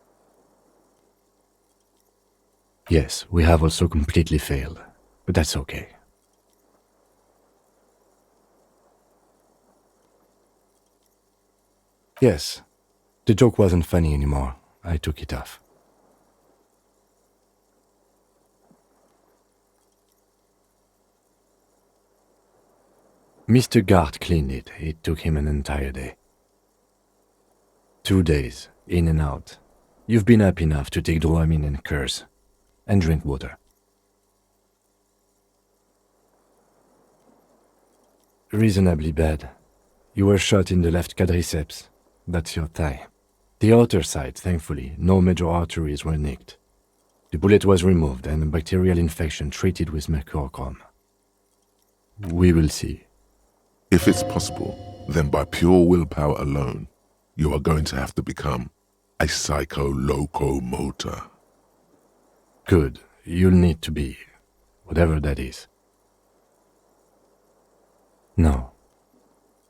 Yes, we have also completely failed, but that's okay. Yes, the joke wasn't funny anymore. I took it off. Mr. Gart cleaned it. It took him an entire day. 2 days, in and out. You've been up enough to take Dramamine and curse, and drink water. Reasonably bad. You were shot in the left quadriceps. That's your thigh. The outer side, thankfully, no major arteries were nicked. The bullet was removed and a bacterial infection treated with mercurochrome. We will see. If it's possible, then by pure willpower alone, you are going to have to become a psycho-locomotor. Good. You'll need to be, whatever that is. No.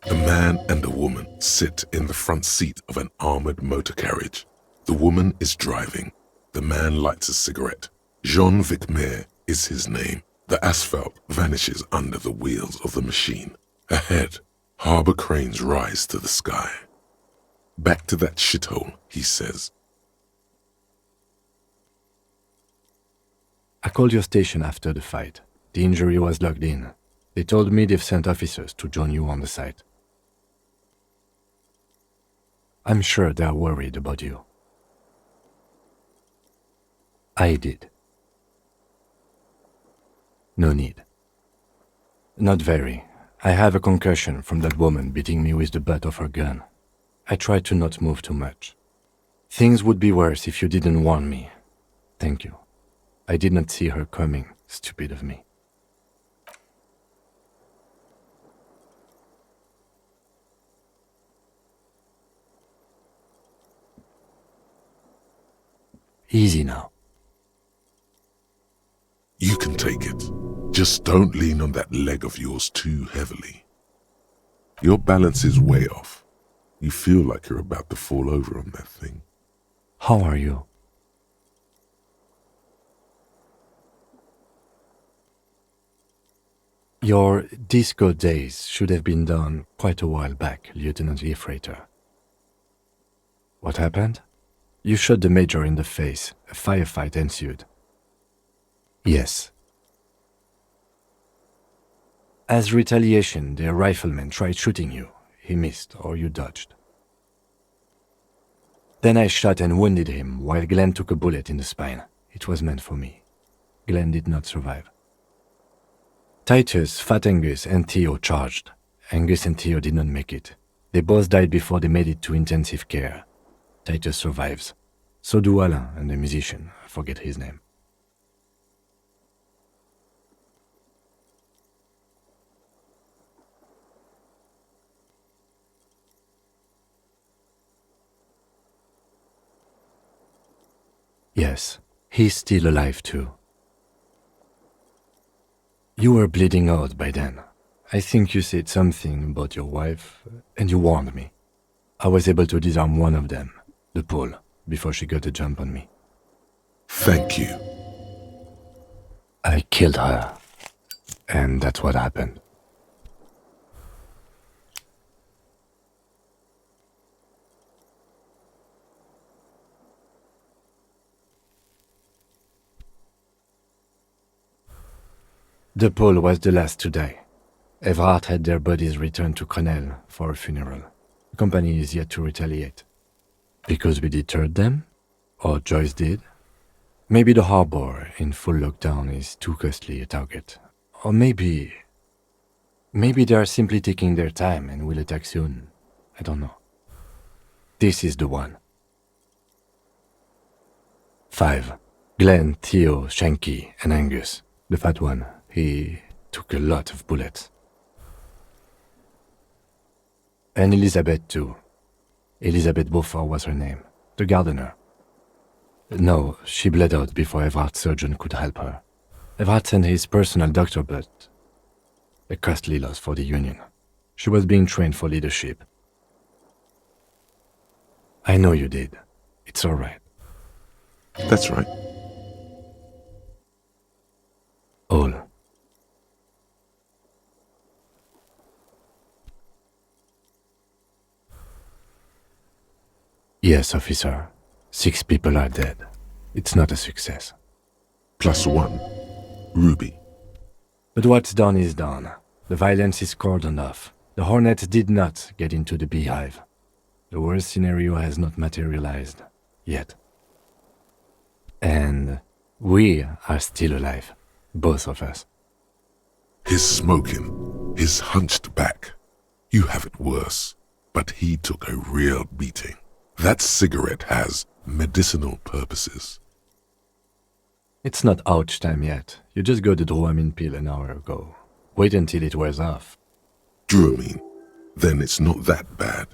A man and a woman sit in the front seat of an armored motor carriage. The woman is driving. The man lights a cigarette. Jean Vicmer is his name. The asphalt vanishes under the wheels of the machine. Ahead, harbor cranes rise to the sky. Back to that shithole, he says. I called your station after the fight. The injury was logged in. They told me they've sent officers to join you on the site. I'm sure they're worried about you. I did. No need. Not very. I have a concussion from that woman beating me with the butt of her gun. I tried to not move too much. Things would be worse if you didn't warn me. Thank you. I did not see her coming. Stupid of me. Easy now. You can take it. Just don't lean on that leg of yours too heavily. Your balance is way off. You feel like you're about to fall over on that thing. How are you? Your disco days should have been done quite a while back, Lieutenant Gefreiter. What happened? You shot the major in the face. A firefight ensued. Yes. As retaliation, the rifleman tried shooting you. He missed, or you dodged. Then I shot and wounded him, while Glenn took a bullet in the spine. It was meant for me. Glenn did not survive. Titus, Fat Angus, and Theo charged. Angus and Theo did not make it. They both died before they made it to intensive care. Titus survives. So do Alain and the musician. I forget his name. Yes, he's still alive too. You were bleeding out by then. I think you said something about your wife, and you warned me. I was able to disarm one of them, the Pole, before she got a jump on me. Thank you. I killed her, and that's what happened. The Pole was the last to die. Evrard had their bodies returned to Crenel for a funeral. The company is yet to retaliate. Because we deterred them? Or Joyce did? Maybe the harbor in full lockdown is too costly a target. Or maybe they are simply taking their time and will attack soon. I don't know. This is the one. 5. Glenn, Theo, Shanky, and Angus. The fat one. He took a lot of bullets. And Elizabeth too. Elizabeth Beaufort was her name. The gardener. No, she bled out before Evrard's surgeon could help her. Evrard sent his personal doctor, but a costly loss for the Union. She was being trained for leadership. I know you did. It's all right. That's right. All. Yes, officer. 6 people are dead. It's not a success. +1. Ruby. But what's done is done. The violence is cordoned off. The Hornets did not get into the beehive. The worst scenario has not materialized. Yet. And we are still alive. Both of us. His smoking, his hunched back. You have it worse, but he took a real beating. That cigarette has medicinal purposes. It's not ouch time yet. You just got the Dramamine pill an hour ago. Wait until it wears off. Dramamine? Then it's not that bad.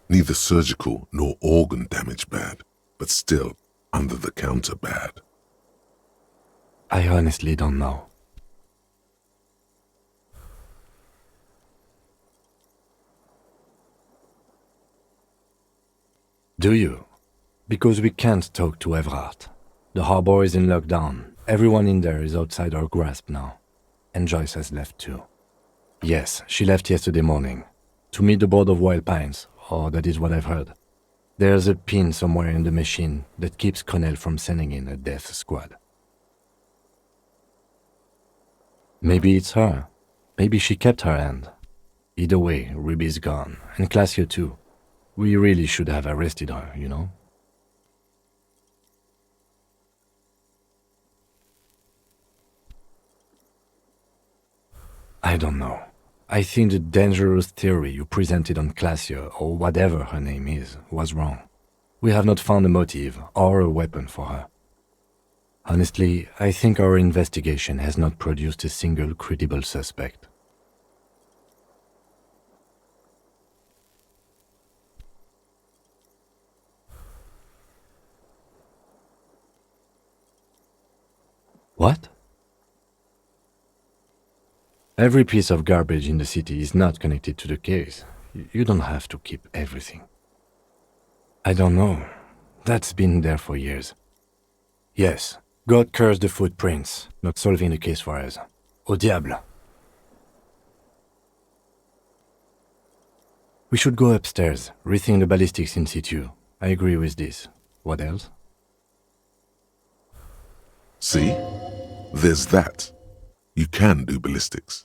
Neither surgical nor organ damage bad, but still under the counter bad. I honestly don't know. Do you? Because we can't talk to Everard. The harbor is in lockdown. Everyone in there is outside our grasp now. And Joyce has left too. Yes, she left yesterday morning. To meet the board of Wild Pines, or that is what I've heard. There's a pin somewhere in the machine that keeps Connell from sending in a death squad. Maybe it's her. Maybe she kept her hand. Either way, Ruby's gone, and Classio too. We really should have arrested her, you know? I don't know. I think the dangerous theory you presented on Classio, or whatever her name is, was wrong. We have not found a motive or a weapon for her. Honestly, I think our investigation has not produced a single credible suspect. What? Every piece of garbage in the city is not connected to the case. You don't have to keep everything. I don't know. That's been there for years. Yes, God cursed the footprints, not solving the case for us. Au diable. We should go upstairs, rethink the ballistics in situ. I agree with this. What else? See? There's that. You can do ballistics.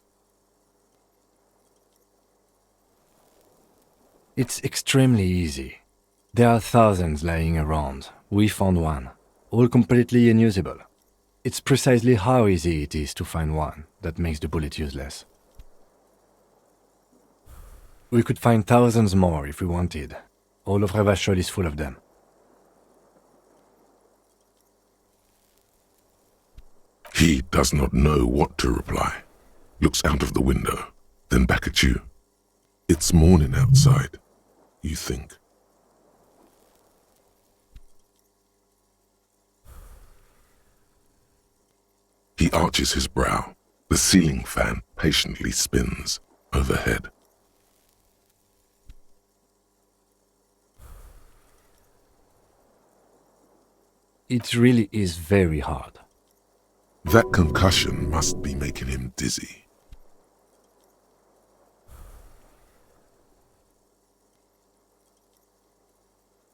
It's extremely easy. There are thousands lying around. We found one, all completely unusable. It's precisely how easy it is to find one that makes the bullet useless. We could find thousands more if we wanted. All of Revachol is full of them. He does not know what to reply. Looks out of the window, then back at you. It's morning outside, you think. He arches his brow. The ceiling fan patiently spins overhead. It really is very hard. That concussion must be making him dizzy.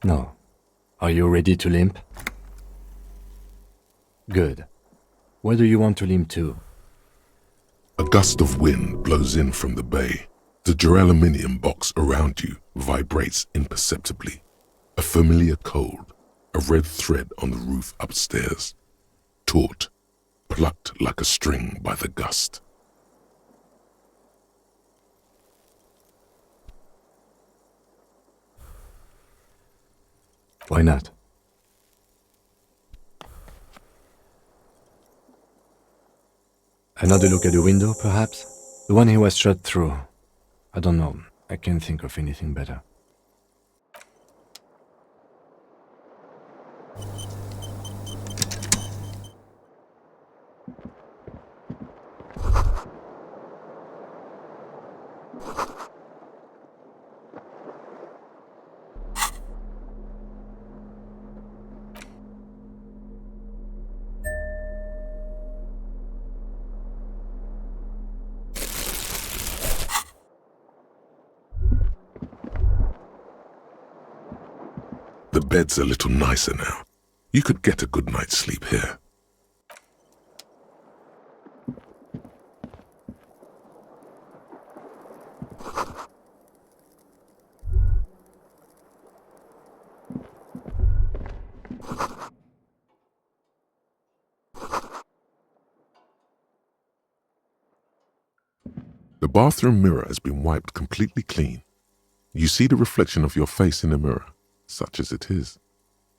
No. Are you ready to limp? Good. Where do you want to limp to? A gust of wind blows in from the bay. The duraluminum box around you vibrates imperceptibly. A familiar cold, a red thread on the roof upstairs. Taut, plucked like a string by the gust. Why not? Another look at the window, perhaps? The one he was shot through. I don't know. I can't think of anything better. The bed's a little nicer now. You could get a good night's sleep here. bathroom mirror has been wiped completely clean. You see the reflection of your face in the mirror, such as it is.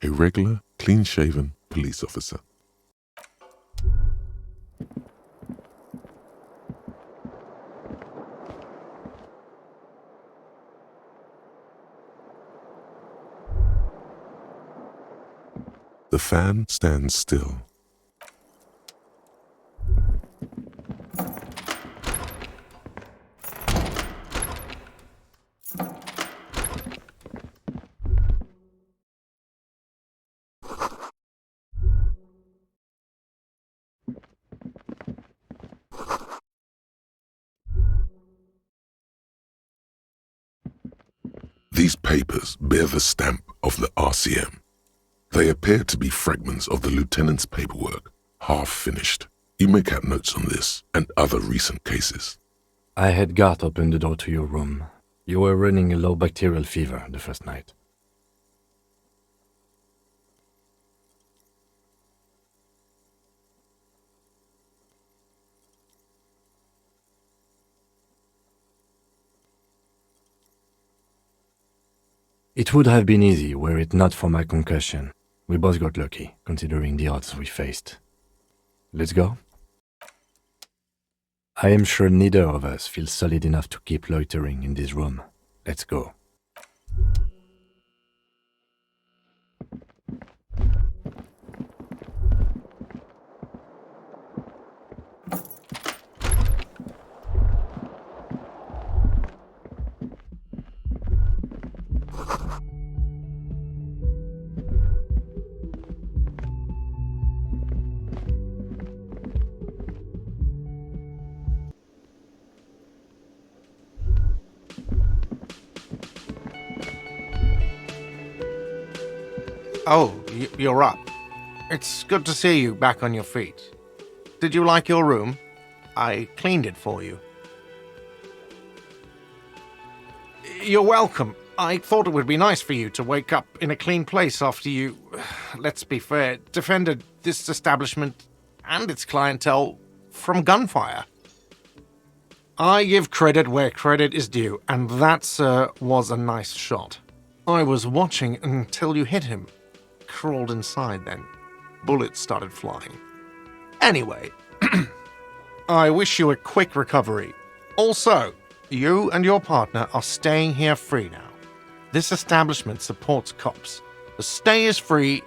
A regular, clean-shaven police officer. The fan stands still. These papers bear the stamp of the RCM. They appear to be fragments of the lieutenant's paperwork, half finished. You make out notes on this and other recent cases. I had Garth open the door to your room. You were running a low bacterial fever the first night. It would have been easy were it not for my concussion. We both got lucky, considering the odds we faced. Let's go? I am sure neither of us feels solid enough to keep loitering in this room. Let's go. Oh, you're up. It's good to see you back on your feet. Did you like your room? I cleaned it for you. You're welcome. I thought it would be nice for you to wake up in a clean place after you, let's be fair, defended this establishment and its clientele from gunfire. I give credit where credit is due, and that, sir, was a nice shot. I was watching until you hit him. Crawled inside then. Bullets started flying. Anyway, I wish you a quick recovery. Also, you and your partner are staying here free now. This establishment supports cops. The stay is free,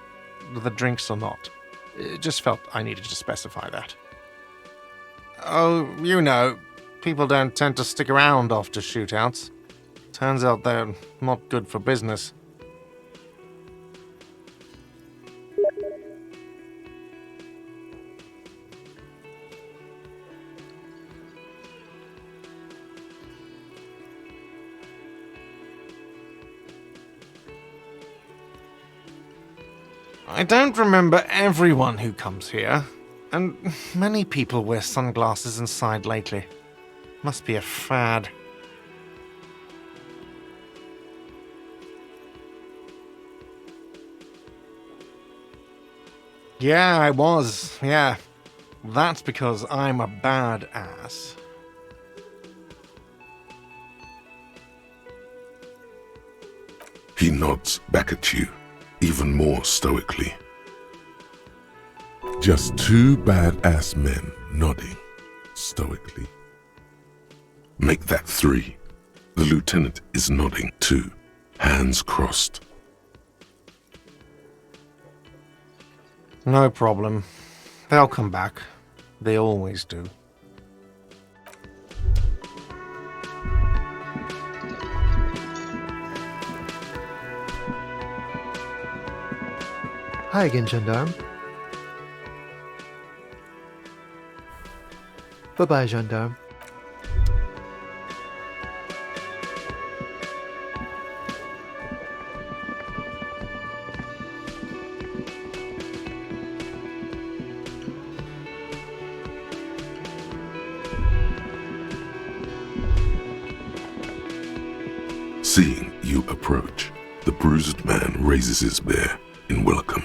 the drinks are not. It just felt I needed to specify that. Oh, you know, people don't tend to stick around after shootouts. Turns out they're not good for business. I don't remember everyone who comes here, and many people wear sunglasses inside lately. Must be a fad. Yeah, I was, yeah. That's because I'm a badass. He nods back at you, even more stoically. Just two badass men nodding stoically. Make that three. The lieutenant is nodding too, hands crossed. No problem. They'll come back. They always do. Hi again, gendarme. Bye-bye, gendarme. Seeing you approach, the bruised man raises his bear in welcome.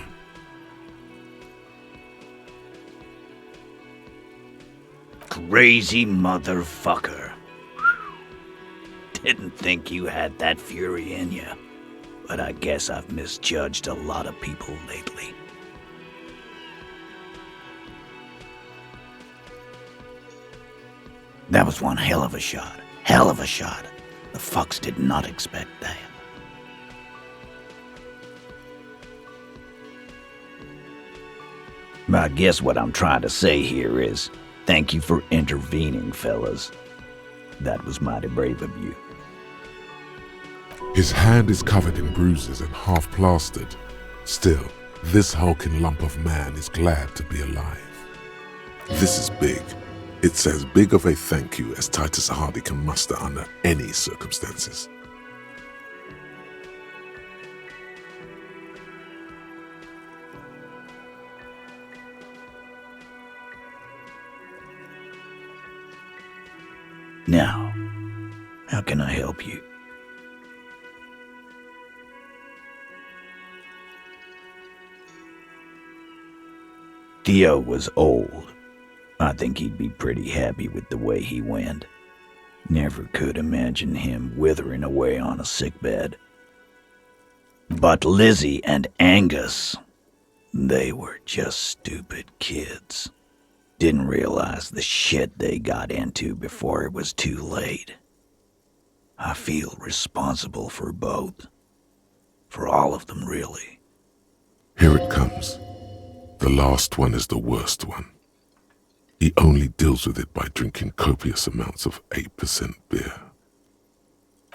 Crazy motherfucker. Didn't think you had that fury in you. But I guess I've misjudged a lot of people lately. That was one hell of a shot. Hell of a shot. The fucks did not expect that. I guess what I'm trying to say here is, thank you for intervening, fellas. That was mighty brave of you. His hand is covered in bruises and half plastered. Still, this hulking lump of man is glad to be alive. This is big. It's as big of a thank you as Titus Hardy can muster under any circumstances. Now, how can I help you? Theo was old. I think he'd be pretty happy with the way he went. Never could imagine him withering away on a sickbed. But Lizzie and Angus, they were just stupid kids. Didn't realize the shit they got into before it was too late. I feel responsible for both. For all of them, really. Here it comes. The last one is the worst one. He only deals with it by drinking copious amounts of 8% beer.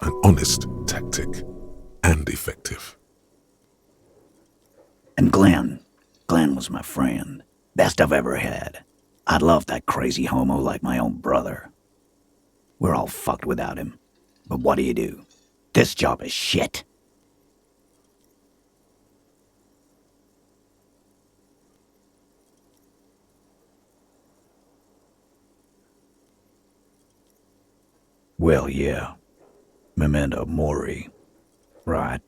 An honest tactic, and effective. And Glenn was my friend. Best I've ever had. I'd love that crazy homo like my own brother. We're all fucked without him. But what do? This job is shit. Well, yeah. Memento Mori. Right.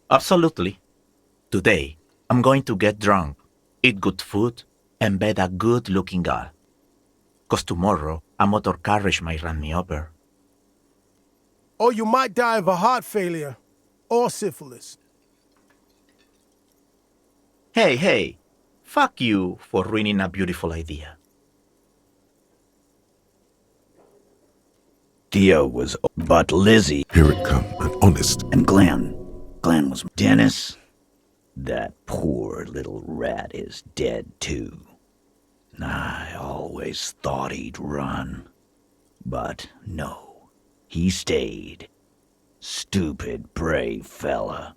Absolutely. Today, I'm going to get drunk, eat good food, and bed a good-looking girl. 'Cause tomorrow, a motor carriage might run me over. Or you might die of a heart failure. Or syphilis. Hey. Fuck you for ruining a beautiful idea. Theo was, but Lizzie. Here it come, an honest. And Glenn was Dennis. That poor little rat is dead too. I always thought he'd run. But no, he stayed. Stupid, brave fella.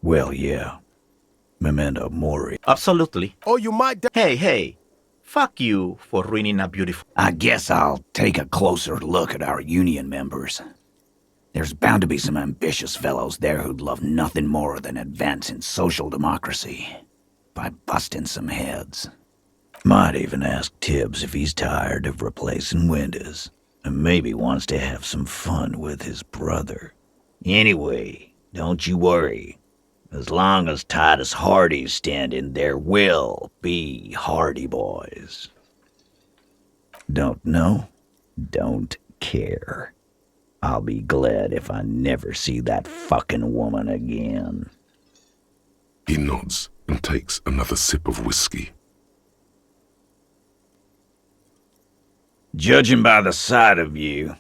Well, yeah. Memento Mori. Absolutely. Or you might die. Hey. Fuck you for ruining a beautiful... I guess I'll take a closer look at our union members. There's bound to be some ambitious fellows there who'd love nothing more than advancing social democracy by busting some heads. Might even ask Tibbs if he's tired of replacing windows and maybe wants to have some fun with his brother. Anyway, don't you worry. As long as Titus Hardy's standing, there will be Hardy Boys. Don't know? Don't care. I'll be glad if I never see that fucking woman again. He nods and takes another sip of whiskey. Judging by the sight of you,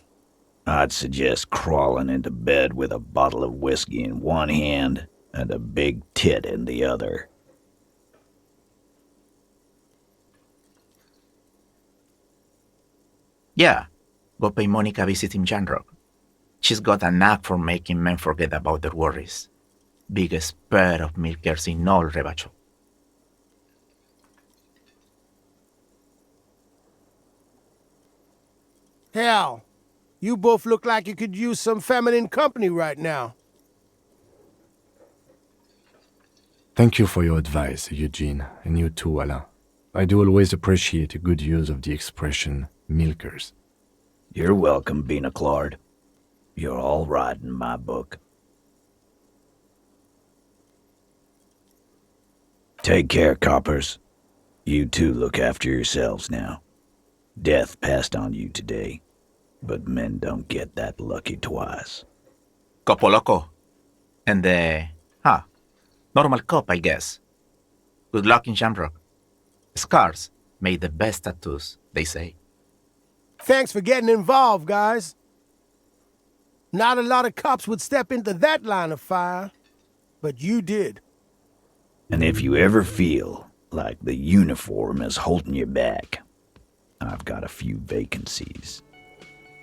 I'd suggest crawling into bed with a bottle of whiskey in one hand and a big tit in the other. Yeah, go pay Monica a visit in Janrock. She's got a knack for making men forget about their worries. Biggest pair of milkers in all Rebacho. Hell, you both look like you could use some feminine company right now. Thank you for your advice, Eugene, and you too, Alain. I do always appreciate a good use of the expression milkers. You're welcome, Bina Claude. You're all right in my book. Take care, coppers. You two look after yourselves now. Death passed on you today. but men don't get that lucky twice. Copo loco. And normal cop, I guess. Good luck in Shamrock. Scars made the best tattoos, they say. Thanks for getting involved, guys. Not a lot of cops would step into that line of fire, but you did. And if you ever feel like the uniform is holding you back, I've got a few vacancies.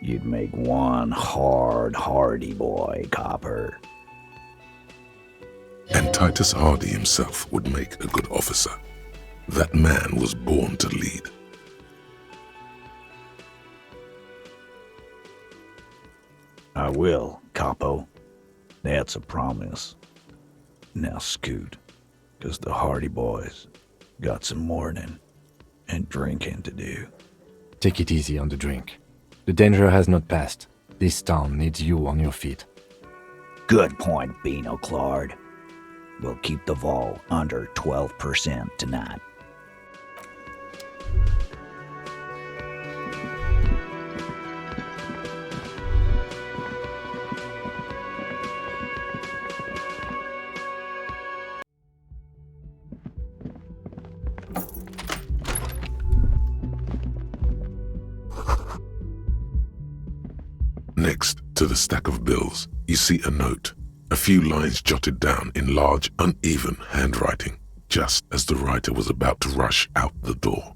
You'd make one hardy boy copper. And Titus Hardy himself would make a good officer. That man was born to lead. I will, Capo. That's a promise. Now scoot, 'cause the Hardy boys got some mourning and drinking to do. Take it easy on the drink. The danger has not passed. This town needs you on your feet. Good point, Beano Claude. We'll keep the vol under 12% tonight. Next to the stack of bills, you see a note, a few lines jotted down in large, uneven handwriting, just as the writer was about to rush out the door.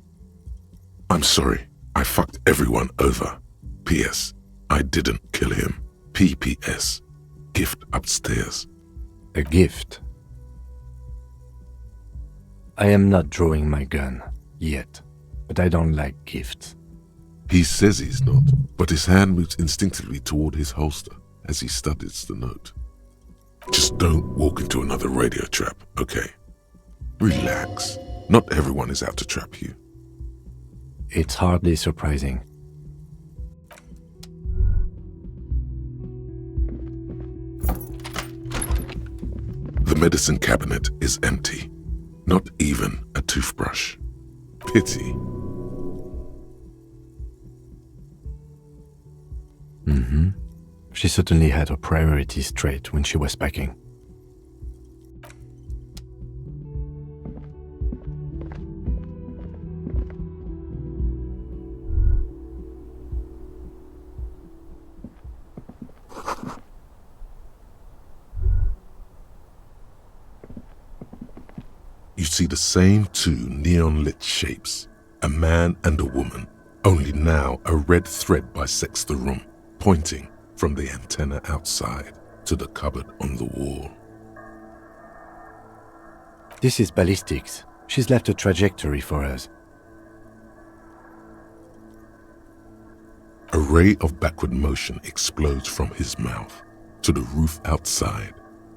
I'm sorry, I fucked everyone over. P.S. I didn't kill him. P.P.S. Gift upstairs. A gift? I am not drawing my gun, yet, but I don't like gifts. He says he's not, but his hand moves instinctively toward his holster as he studies the note. Just don't walk into another radio trap, okay? Relax. Not everyone is out to trap you. It's hardly surprising. The medicine cabinet is empty. Not even a toothbrush. Pity. She certainly had her priorities straight when she was packing. You see the same two neon-lit shapes, a man and a woman, only now a red thread bisects the room, pointing from the antenna outside to the cupboard on the wall. This is ballistics. She's left a trajectory for us. A ray of backward motion explodes from his mouth to the roof outside,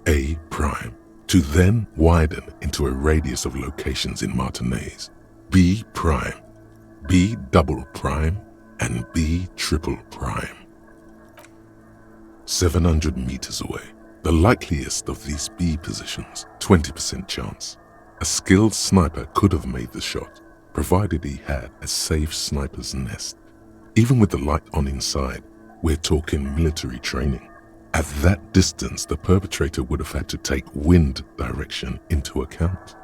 A prime, to then widen into a radius of locations in Martinez, B prime, B double prime, and B triple prime. 700 meters away, the likeliest of these B positions, 20% chance. A skilled sniper could have made the shot, provided he had a safe sniper's nest. Even with the light on inside, we're talking military training. At that distance, the perpetrator would have had to take wind direction into account.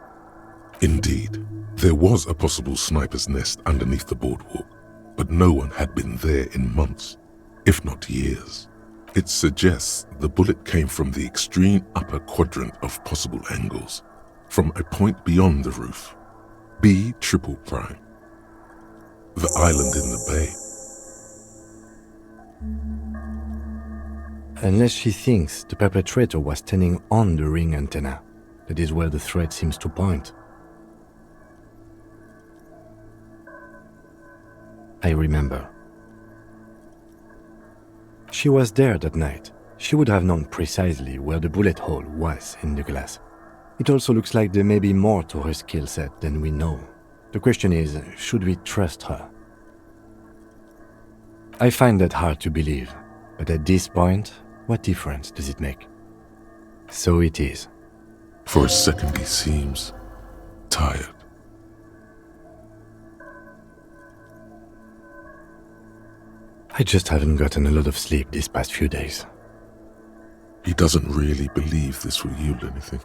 Indeed, there was a possible sniper's nest underneath the boardwalk, but no one had been there in months, if not years. It suggests the bullet came from the extreme upper quadrant of possible angles, from a point beyond the roof, B triple prime, the island in the bay. Unless she thinks the perpetrator was standing on the ring antenna. That is where the thread seems to point. I remember. She was there that night. She would have known precisely where the bullet hole was in the glass. It also looks like there may be more to her skill set than we know. The question is, should we trust her? I find that hard to believe, but at this point, what difference does it make? So it is. For a second he seems tired. I just haven't gotten a lot of sleep these past few days. He doesn't really believe this will yield anything.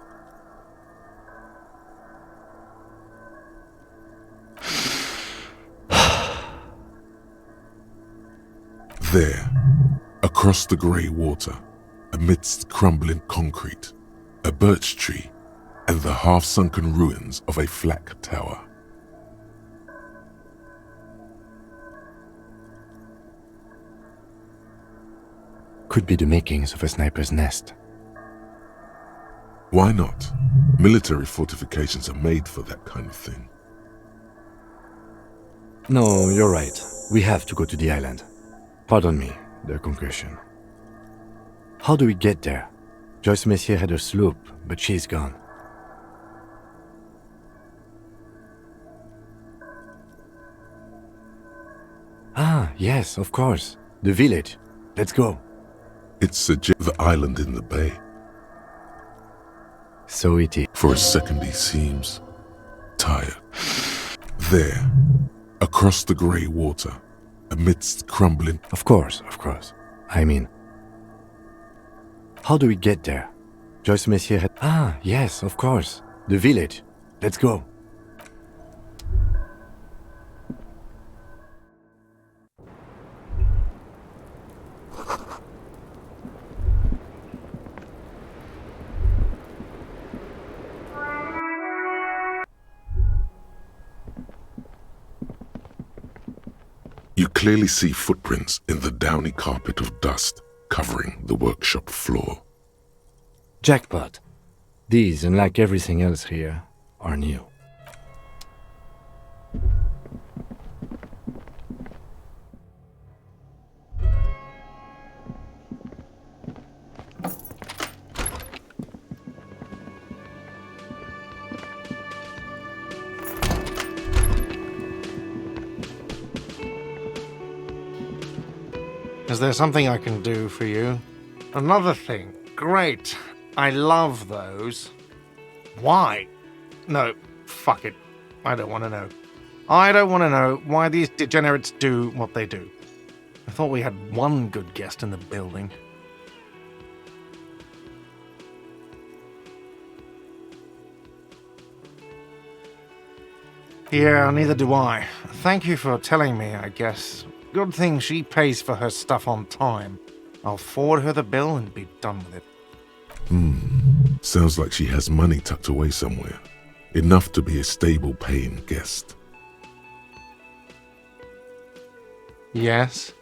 There, across the grey water, amidst crumbling concrete, a birch tree, and the half-sunken ruins of a flak tower. Could be the makings of a sniper's nest. Why not? Military fortifications are made for that kind of thing. No, you're right. We have to go to the island. Pardon me, the concussion. How do we get there? Joyce Messier had her sloop, but she's gone. Ah, yes, of course. The village. Let's go. It's the island in the bay. So it is. For a second he seems tired. There, across the grey water, amidst crumbling... Of course. I mean... How do we get there? Joyce Messier had... Ah, yes, of course. The village. Let's go. You clearly see footprints in the downy carpet of dust covering the workshop floor. Jackpot. These, unlike everything else here, are new. Is there something I can do for you? Another thing. Great. I love those. Why? No, fuck it. I don't want to know. I don't want to know why these degenerates do what they do. I thought we had one good guest in the building. Yeah, neither do I. Thank you for telling me, I guess. Good thing she pays for her stuff on time. I'll forward her the bill and be done with it. Sounds like she has money tucked away somewhere. Enough to be a stable paying guest. Yes?